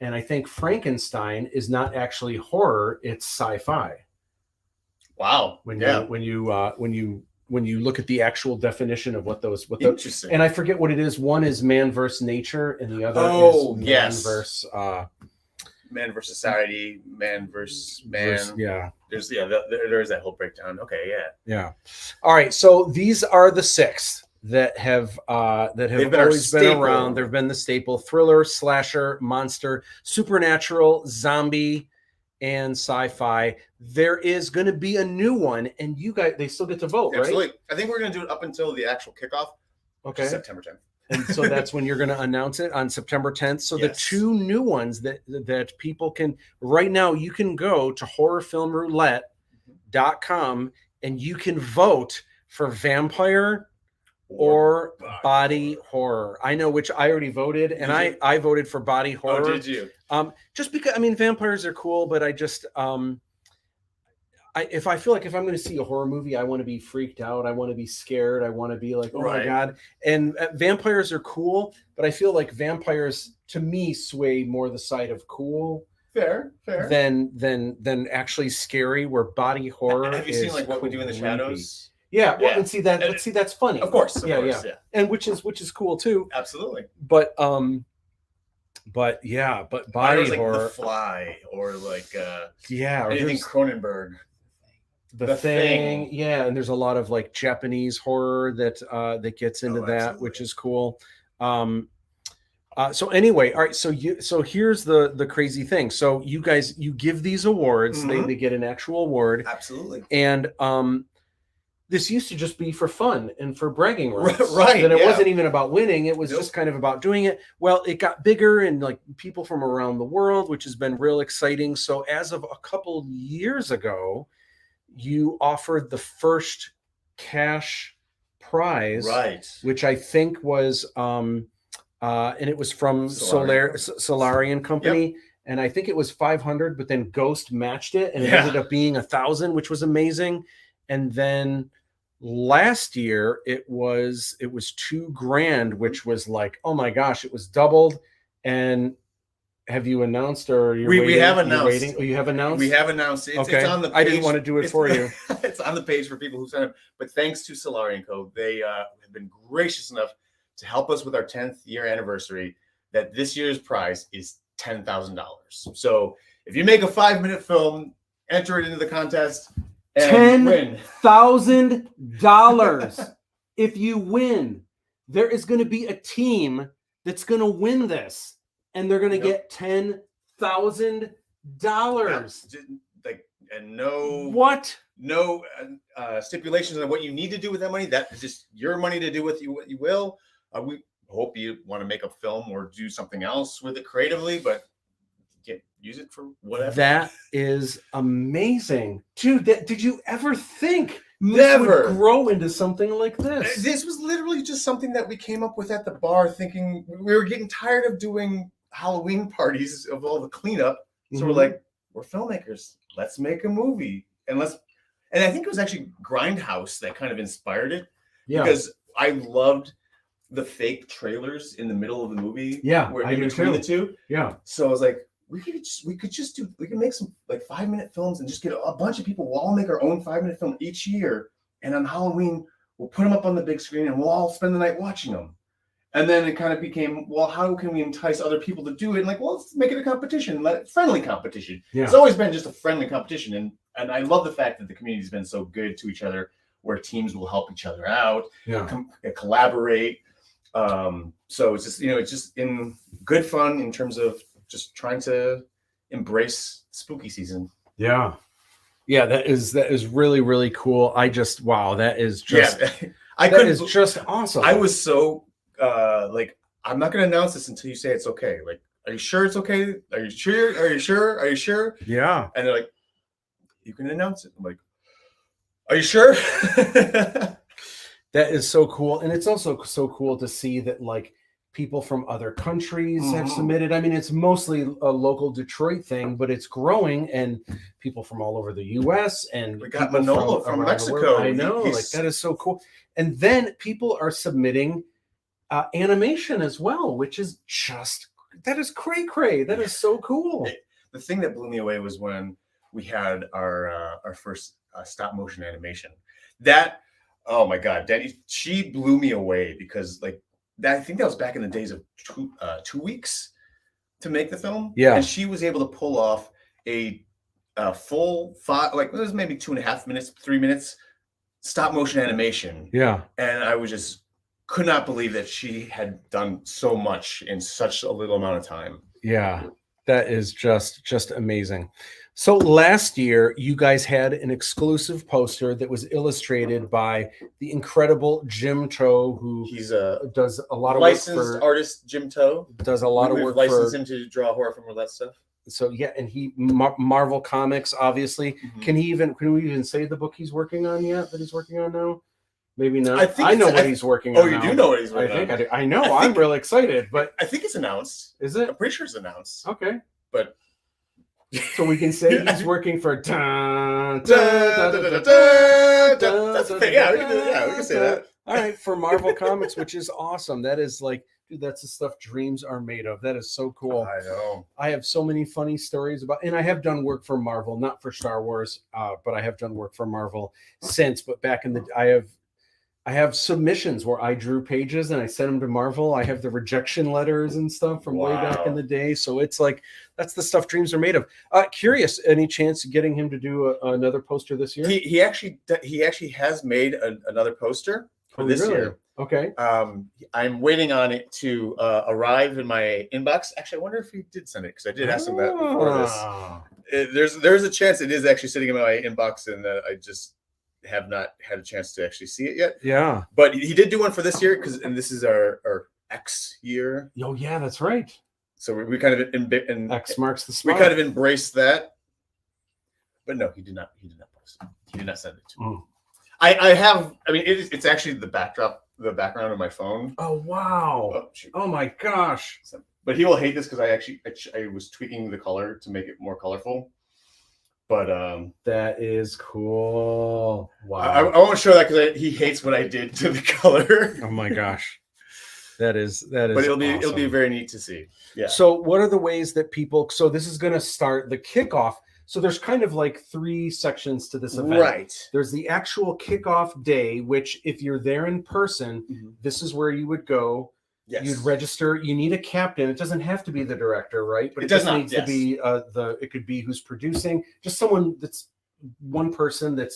And I think Frankenstein is not actually horror. It's sci-fi. Wow. When you look at the actual definition of what those interesting. And I forget what it is. One is man versus nature, and the other is man versus man versus society, man versus man. There's that whole breakdown. Okay, yeah. All right, so these are the 6 that have always been around. They've been the staple: thriller, slasher, monster, supernatural, zombie, and sci-fi. There is going to be a new one, and you guys, they still get to vote, right? Absolutely. I think we're going to do it up until the actual kickoff. Okay. September 10th. And so that's when you're going to announce it on September 10th. So the 2 new ones that people can right now, you can go to horrorfilmroulette.com and you can vote for vampire or body horror. I know which I already voted, and I voted for body horror. Oh, did you? Just because vampires are cool, but I just if I feel like if I'm going to see a horror movie, I want to be freaked out. I want to be scared. I want to be like, oh my God. And vampires are cool, but I feel like vampires to me sway more the side of cool. Fair. Than actually scary. Where body horror. Have you seen like What We Do in the Shadows? Yeah, well, and see that. But see, that's funny. Of course. Yeah. And which is cool too. Absolutely. But body like horror. The Fly or like anything Cronenberg. The thing, yeah, and there's a lot of like Japanese horror that gets into that, absolutely. Which is cool. So anyway, all right. So here's the crazy thing. So you guys, you give these awards, they get an actual award, absolutely, and this used to just be for fun and for bragging rights, right? And it wasn't even about winning; it was just kind of about doing it. Well, it got bigger and like people from around the world, which has been real exciting. So as of a couple years ago, you offered the first cash prize, right? Which I think was, and it was from Solarian Company, yep. And I think it was 500, but then Ghost matched it, and it ended up being 1,000, which was amazing. And then last year it was $2,000, which was like, oh my gosh, it was doubled. And have you announced or you're waiting? We have announced. You're waiting? Oh, you have announced? We have announced. It's on the page. I didn't want to do it for you. It's on the page for people who sign up. But thanks to Solarian Co. They have been gracious enough to help us with our 10th year anniversary, that this year's prize is $10,000. So if you make a 5-minute film, enter it into the contest and win. $10,000 if you win. there is going to be a team that's going to win this, and they're going to get $10,000. Like, and no stipulations on what you need to do with that money. That is just your money to do with what you will. We hope you want to make a film or do something else with it creatively, but use it for whatever. That is amazing, dude. Did you ever think Never this would grow into something like this? This was literally just something that we came up with at the bar, thinking we were getting tired of doing Halloween parties of all the cleanup. So we're like, we're filmmakers. Let's make a movie, and I think it was actually Grindhouse that kind of inspired it. Yeah, because I loved the fake trailers in the middle of the movie. Yeah, where in between the two. Yeah, so I was like, we could make some like 5-minute films and just get a bunch of people. We'll all make our own 5-minute film each year, and on Halloween we'll put them up on the big screen and we'll all spend the night watching them. And then it kind of became, well, how can we entice other people to do it? And like, well, let's make it a competition, friendly competition. Yeah. It's always been just a friendly competition, and I love the fact that the community's been so good to each other, where teams will help each other out, collaborate. So it's just in good fun in terms of just trying to embrace spooky season. Yeah, that is really, really cool. That is just just awesome. I was so like, I'm not going to announce this until you say it's okay. Like, are you sure it's okay? Are you sure? Are you sure? Are you sure? Yeah. And they're like, you can announce it. I'm like, are you sure? That is so cool. And it's also so cool to see that like people from other countries have submitted. I mean, it's mostly a local Detroit thing, but it's growing, and people from all over the US, and we got Manolo from Mexico. I know, like that is so cool. And then people are submitting animation as well, which is that is cray. That is so cool. The thing that blew me away was when we had our first stop motion animation. That, oh my God, she blew me away, because like I think that was back in the days of 2 weeks to make the film. Yeah, and she was able to pull off a full it was maybe 2.5 minutes, 3 minutes stop motion animation. Yeah, and I could not believe that she had done so much in such a little amount of time. Yeah, that is just amazing. So last year, you guys had an exclusive poster that was illustrated by the incredible Jim Toe, who does a lot of licensed work for artist. Jim Toe does a lot of work. Licensed him to draw horror film roulette stuff. So yeah, and he Marvel Comics, obviously. Can we even say the book he's working on yet? That he's working on now? Maybe not. I know what he's working on. Oh, you do know what he's working on. I think I know. I'm real excited, but I think it's announced. Is it? I'm pretty sure it's announced. Okay, but so we can say he's working for. Yeah, we can say that. All right, for Marvel Comics, which is awesome. That is like, dude, that's the stuff dreams are made of. That is so cool. I know. I have so many funny stories about, and I have done work for Marvel, not for Star Wars, but I have done work for Marvel since. But back in the, I have submissions where I drew pages and I sent them to Marvel. I have the rejection letters and stuff from way back in the day. So it's like, that's the stuff dreams are made of. Curious, any chance of getting him to do another poster this year? He actually has made another poster for this year. Okay. I'm waiting on it to arrive in my inbox. Actually, I wonder if he did send it, because I did ask him that before this. There's a chance it is actually sitting in my inbox, and I just have not had a chance to actually see it yet. Yeah. But he did do one for this year, and this is our X year. Oh yeah, that's right. So we kind of X marks the spot. We kind of embraced that. But no, he did not post it. He did not send it to me. I have, I mean, it's actually the background of my phone. Oh wow. Oh my gosh. But he will hate this, because I was tweaking the color to make it more colorful. But that is cool. Wow. I won't show that, because he hates what I did to the color. Oh my gosh. That is. But it'll be very neat to see. Yeah. So what are the ways that people? So this is going to start the kickoff. So there's kind of like 3 sections to this event. Right. There's the actual kickoff day, which if you're there in person, this is where you would go. Yes. You'd register. You need a captain. It doesn't have to be the director, right? But it does just not needs to be it could be who's producing, just someone that's one person that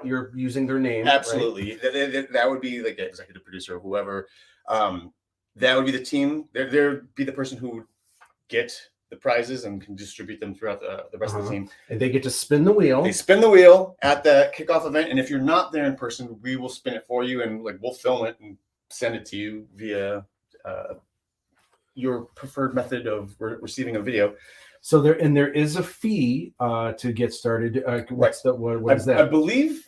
you're using their name. Absolutely. Right? That would be like the executive producer or whoever. That would be the team. There'd be the person who would get the prizes and can distribute them throughout the rest of the team. And they get to spin the wheel. They spin the wheel at the kickoff event, and if you're not there in person, we will spin it for you, and like we'll film it and send it to you via your preferred method of receiving a video. So there is a fee to get started. What is that? I believe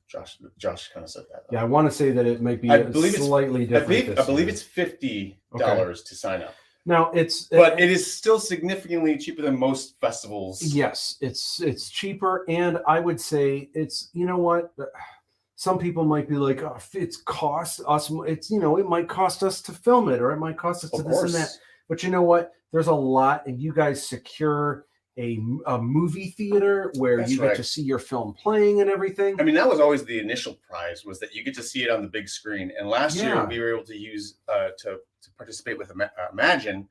Josh kind of said that. Yeah, I want to say that it might be slightly different. I believe it's $50 to sign up. Now but it is still significantly cheaper than most festivals. Yes, it's cheaper, and I would say it's, you know what, some people might be like, oh, it's cost us. It's, you know, it might cost us to film it, or it might cost us to this and that. But you know what? There's a lot, and you guys secure a movie theater where you get to see your film playing and everything. I mean, that was always the initial prize, was that you get to see it on the big screen. And last year we were able to use to participate with Imagine,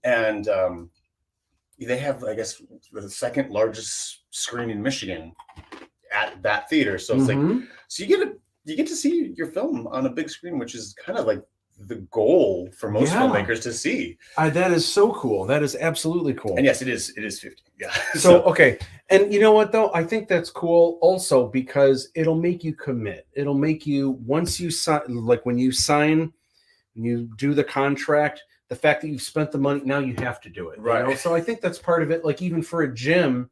and they have, I guess, the second largest screen in Michigan at that theater. So it's like, so you get to see your film on a big screen, which is kind of like the goal for most filmmakers to see. That is so cool. That is absolutely cool. And yes, it is 50. Yeah. So okay. And you know what though? I think that's cool also because it'll make you commit. It'll make you, once you sign, like when you do the contract, the fact that you've spent the money, now you have to do it. Right. You know? So I think that's part of it. Like even for a gym,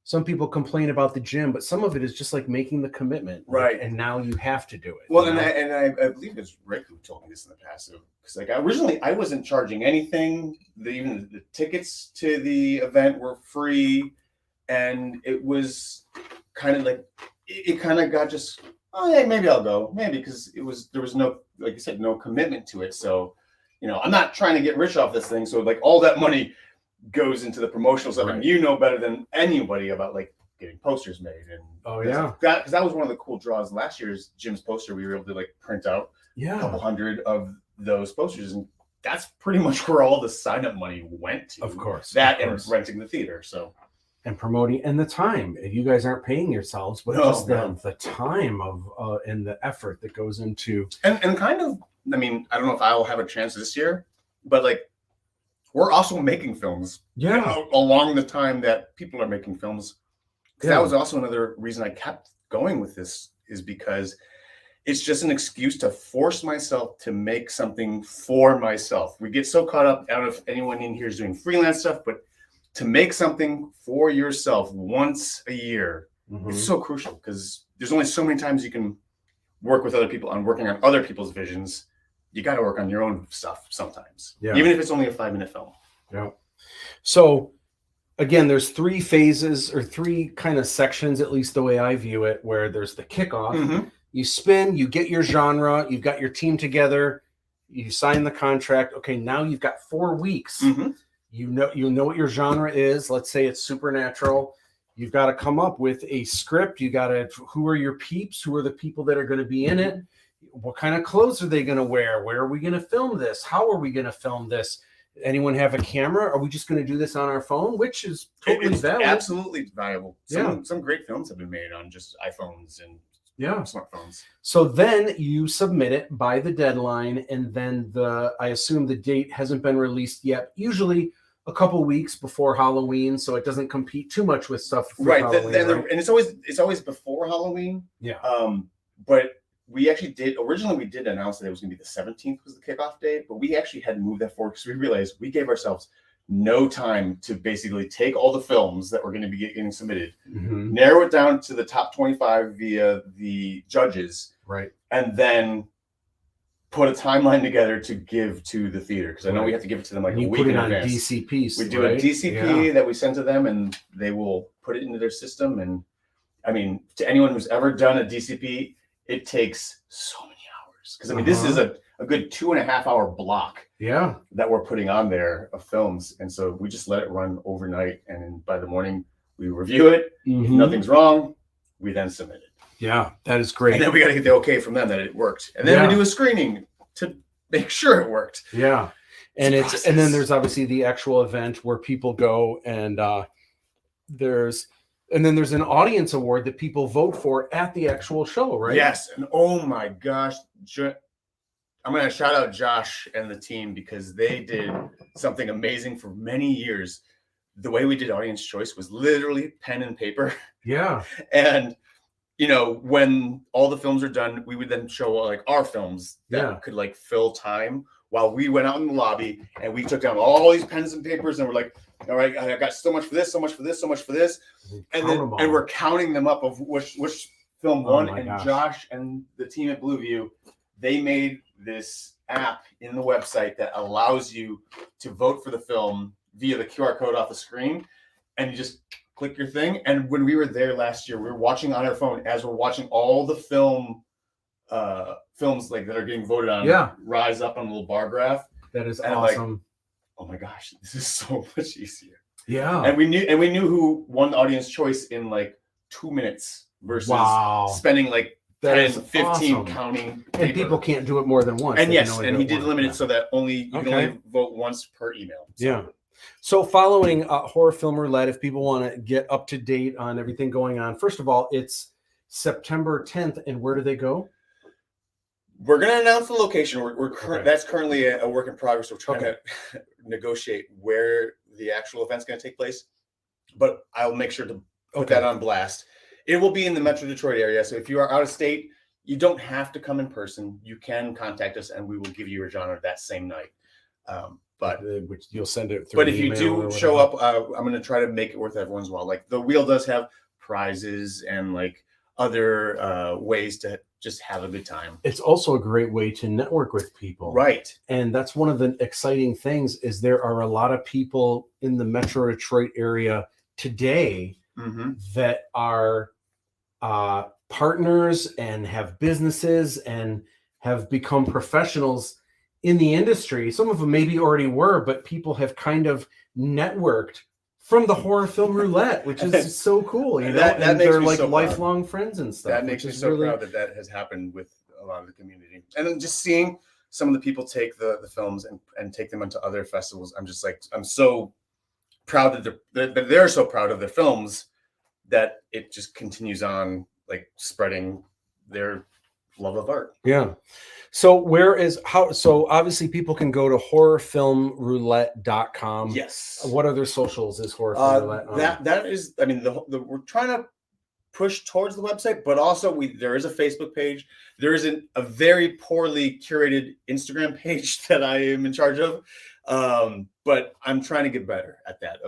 some people complain about the gym, but some of it is just like making the commitment, right? And now you have to do it. Well, and I believe it's Rick who told me this in the past, because like originally I wasn't charging anything. Even the tickets to the event were free, and it was kind of like it kind of got just, oh yeah, maybe I'll go, maybe, because there was no, like you said, no commitment to it. So, you know, I'm not trying to get rich off this thing. So like all that money goes into the promotional stuff, and you know better than anybody about like getting posters made. And because that was one of the cool draws last year's Jim's poster. We were able to like print out a couple hundred of those posters, and that's pretty much where all the sign up money went to. Of course, and renting the theater, so and promoting, and the time. You guys aren't paying yourselves, but just the time of and the effort that goes into and kind of. I mean, I don't know if I will have a chance this year, but like, we're also making films along the time that people are making films. That was also another reason I kept going with this, is because it's just an excuse to force myself to make something for myself. We get so caught up, I don't know if anyone in here is doing freelance stuff, but to make something for yourself once a year, it's so crucial, because there's only so many times you can work with other people on working on other people's visions. You got to work on your own stuff sometimes, even if it's only a 5-minute film. Yeah. So again, there's 3 phases, or 3 kind of sections, at least the way I view it, where there's the kickoff. You spin, you get your genre, you've got your team together, you sign the contract. Okay, now you've got 4 weeks. You know what your genre is. Let's say it's supernatural. You've got to come up with a script. You got to, who are your peeps? Who are the people that are going to be in it? What kind of clothes are they going to wear? Where are we going to film this? How are we going to film this? Anyone have a camera? Are we just going to do this on our phone? Which is totally valid. Absolutely viable. Some great films have been made on just iPhones and smartphones. So then you submit it by the deadline, and then I assume the date hasn't been released yet. Usually a couple weeks before Halloween, so it doesn't compete too much with stuff. Right. And it's always before Halloween. Yeah. But we actually originally did announce that it was going to be the 17th was the kickoff date, but we actually had to move that forward because we realized we gave ourselves no time to basically take all the films that were going to be getting submitted, narrow it down to the top 25 via the judges, right, and then put a timeline together to give to the theater, because I know we have to give it to them like a week in advance. DCPs. We do a DCP that we send to them, and they will put it into their system. And I mean, to anyone who's ever done a DCP, it takes so many hours, because I mean, this is a good 2.5-hour block that we're putting on there of films. And so we just let it run overnight, and then by the morning we review it. If nothing's wrong, we then submit it. Yeah, that is great. And then we got to get the okay from them that it worked, and then we do a screening to make sure it worked. Yeah. And and then there's obviously the actual event where people go, and there's And then there's an audience award that people vote for at the actual show, right? Yes, and oh my gosh, I'm going to shout out Josh and the team because they did something amazing for many years. The way we did audience choice was literally pen and paper. Yeah. And, you know, when all the films are done, we would then show like our films that could like fill time while we went out in the lobby and we took down all these pens and papers and we're like, all right, I got so much for this, so much for this, so much for this. And then we're counting them up of which film won. And gosh. Josh and the team at Blueview, they made this app in the website that allows you to vote for the film via the QR code off the screen. And you just click your thing. And when we were there last year, we were watching on our phone as we're watching all the films like that are getting voted on rise up on a little bar graph. That is awesome. Like, oh my gosh, this is so much easier. Yeah. And we knew who won the audience choice in like 2 minutes versus spending like 10, 15 awesome. Counting paper. And people can't do it more than once. And yes, and he did limit it so that you can only vote once per email. So. Yeah. So following Horror Film Roulette, if people want to get up to date on everything going on, first of all, it's September 10th. And where do they go? We're going to announce the location. That's currently a work in progress. We're trying to negotiate where the actual event's going to take place. But I'll make sure to put that on blast. It will be in the Metro Detroit area. So if you are out of state, you don't have to come in person. You can contact us and we will give you your genre that same night. But which you'll send it through. But if you do show up, I'm going to try to make it worth everyone's while. Like the wheel does have prizes and like other ways to just have a good time. It's also a great way to network with people. Right. And that's one of the exciting things is there are a lot of people in the Metro Detroit area today that are partners and have businesses and have become professionals in the industry. Some of them maybe already were, but people have kind of networked from the Horror Film Roulette, which is so cool. You know, that makes they're me like so lifelong friends and stuff. That makes me so proud that has happened with a lot of the community. And then just seeing some of the people take the films and take them into other festivals, I'm just like, I'm so proud that they're so proud of their films that it just continues on like spreading their love of art. Yeah. So so obviously people can go to horrorfilmroulette.com. Yes. What other socials is Horror Film Roulette on? That is, I mean, we're trying to push towards the website, but also there is a Facebook page. There is a very poorly curated Instagram page that I am in charge of. But I'm trying to get better at that.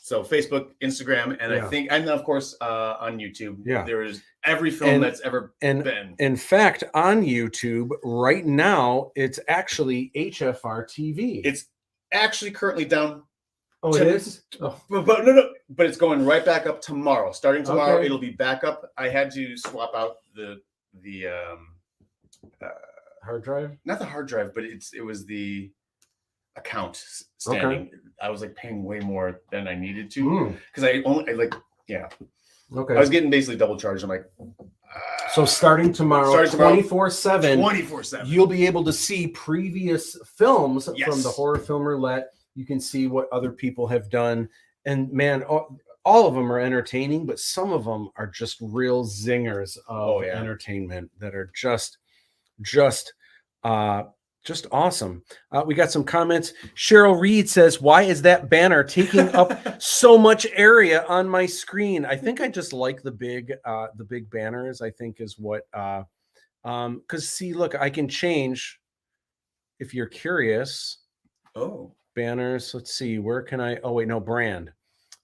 So Facebook, Instagram, and I think, and of course on YouTube, there is every film that's ever been. In fact, on YouTube right now, it's actually HFR TV. It's actually currently down. Oh, it is? Oh. But no, but it's going right back up tomorrow. Starting tomorrow, it'll be back up. I had to swap out the hard drive. Not the hard drive, but it was the account standing. I was like paying way more than I needed to because I was getting basically double charged. I'm like, so starting tomorrow 24/7, 24/7, you'll be able to see previous films from the Horror Film Roulette. You can see what other people have done, and man, all of them are entertaining, but some of them are just real zingers of entertainment that are just awesome. We got some comments. Cheryl Reed says, "Why is that banner taking up so much area on my screen?" I think I just like the big banners. I think is what. Because see, look, I can change. If you're curious. Banners. Let's see. Where can I? Oh wait, no, brand.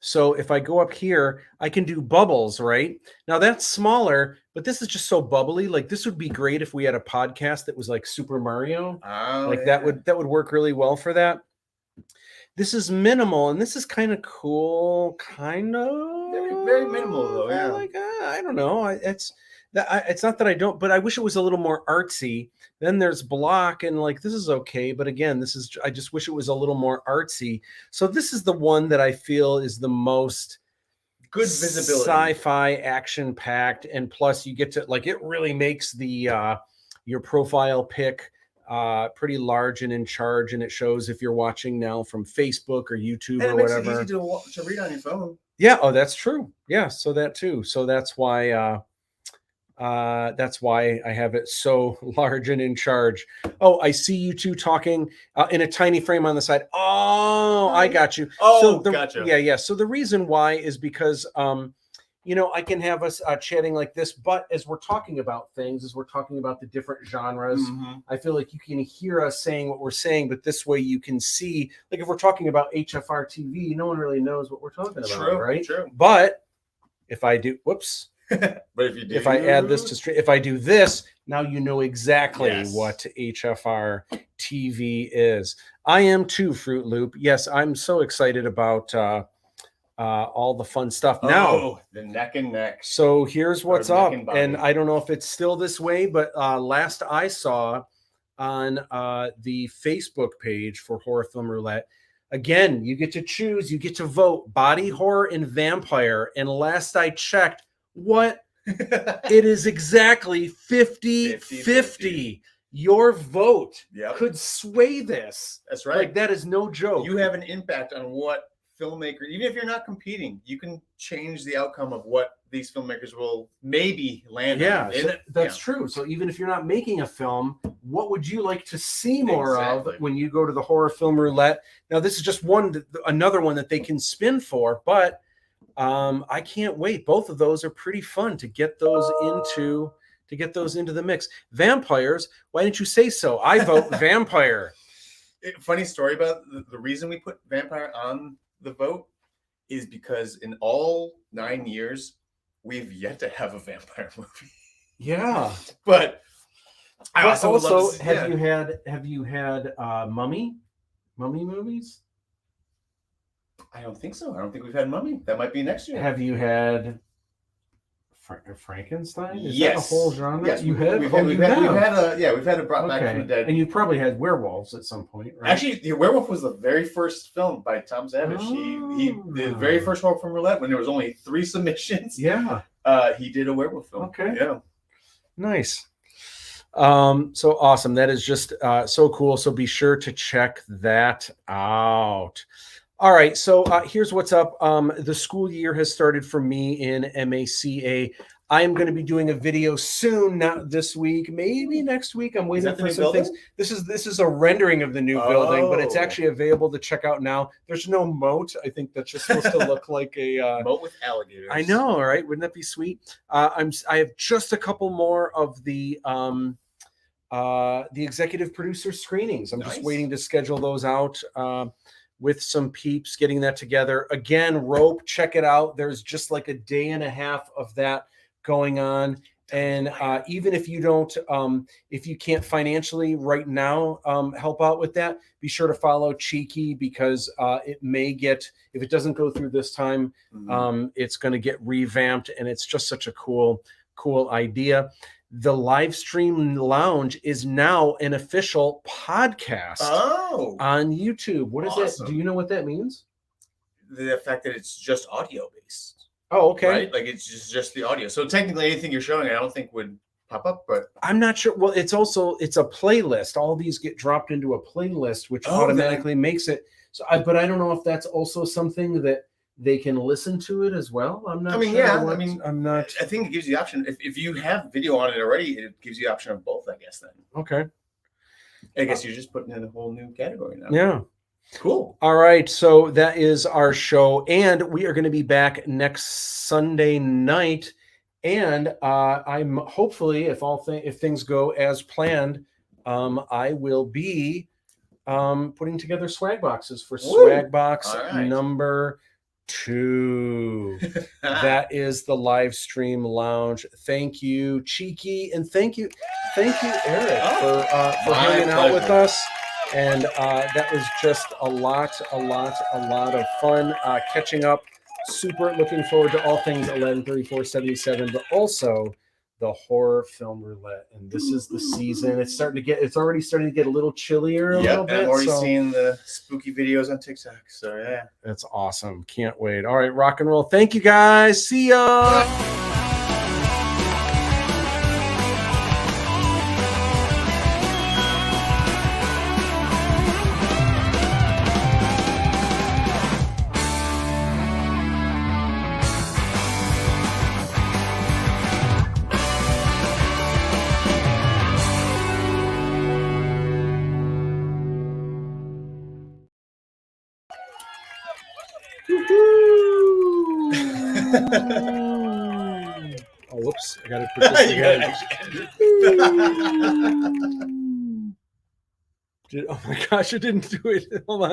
So if I go up here, I can do bubbles, right? Now that's smaller, but this is just so bubbly. Like this would be great if we had a podcast that was like Super Mario. That would work really well for that. This is minimal, and this is kind of cool. Kind of very, very minimal though. Yeah. Like I don't know. It's not that I don't, but I wish it was a little more artsy. Then there's block, and like this is okay, but again, I just wish it was a little more artsy. So this is the one that I feel is the most good visibility, sci-fi, action-packed, and plus you get to like it really makes the your profile pic pretty large and in charge, and it shows if you're watching now from Facebook or YouTube or whatever. It makes it easy to read on your phone. Yeah. Oh, that's true. Yeah. So that too. So that's why I have it so large and in charge. Oh, I see you two talking in a tiny frame on the side. Oh, I got you. Oh, so gotcha. Yeah. So the reason why is because, I can have us chatting like this, but as we're talking about things, as we're talking about the different genres, I feel like you can hear us saying what we're saying, but this way you can see, like if we're talking about HFR TV, no one really knows what we're talking about, right? True. But if I do, whoops. But if you do, If I add this to stream, if I do this, now you know exactly Yes. what HFR TV is. I am too, Fruit Loop. Yes, I'm so excited about all the fun stuff now. The neck and neck. So here's what's up, neck and body. and I don't know if it's still this way, but last I saw on the Facebook page for Horror Film Roulette, again, you get to choose, you get to vote body horror and vampire, and last I checked, what? It is exactly 50-50. Your vote could sway this. That's right. Like, that is no joke. You have an impact on what filmmaker, even if you're not competing, you can change the outcome of what these filmmakers will maybe land on. So that's true. So even if you're not making a film, what would you like to see more of when you go to the Horror Film Roulette? Now, this is just another one that they can spin for, but I can't wait. Both of those are pretty fun to get those into the mix. Vampires, why didn't you say so? I vote vampire. Funny story about the reason we put vampire on the vote is because in all 9 years, we've yet to have a vampire movie. Yeah. But I also would love to see, have you had mummy movies? I don't think so. I don't think we've had Mummy. That might be next year. Have you had Frankenstein? Is yes. that a whole genre? Yes, you have. We've had a Brought Back from the Dead. And you probably had werewolves at some point, right? Actually, the Werewolf was the very first film by Tom Savage. He the very first Horror Film Roulette when there was only 3 submissions. Yeah. He did a werewolf film. Okay. Yeah. Nice. So awesome. That is just so cool. So be sure to check that out. All right, so here's what's up. The school year has started for me in MACA. I am going to be doing a video soon, not this week, maybe next week. I'm waiting for some things. This is a rendering of the new building, but it's actually available to check out now. There's no moat. I think that's just supposed to look like a moat with alligators. I know, right? Wouldn't that be sweet? I have just a couple more of the executive producer screenings. I'm just waiting to schedule those out. With some peeps, getting that together. Again, Rope, check it out. There's just like a day and a half of that going on. And even if you don't, if you can't financially right now help out with that, be sure to follow Cheeky because it may get, if it doesn't go through this time, it's going to get revamped. And it's just such a cool idea. The Livestream Lounge is now an official podcast on YouTube. What is that? Do you know what that means? The fact that it's just audio based. Oh, okay. Right? Like it's just the audio. So technically anything you're showing, I don't think would pop up, but I'm not sure. Well, it's a playlist. All these get dropped into a playlist, which automatically makes it. So, but I don't know if that's also something that they can listen to it as well. I'm not. I'm not. I think it gives you the option. If you have video on it already, it gives you the option of both. I guess then. Okay. I guess you're just putting in a whole new category now. Yeah. Cool. All right. So that is our show, and we are going to be back next Sunday night. And I'm hopefully, if things go as planned, I will be putting together swag boxes for swag box number 2. That is the Livestream Lounge. Thank you, Cheeky, and thank you, Eric, for hanging out with us. And that was just a lot of fun catching up. Super looking forward to all things 11/34/77, but also the Horror Film Roulette. And this is the season. It's already starting to get a little chillier a little bit. I'm already seeing the spooky videos on TikTok. So yeah. That's awesome. Can't wait. All right, rock and roll. Thank you guys. See ya. Oh, whoops! I gotta put this You gotta again. actually- Oh my gosh! It didn't do it. Hold on.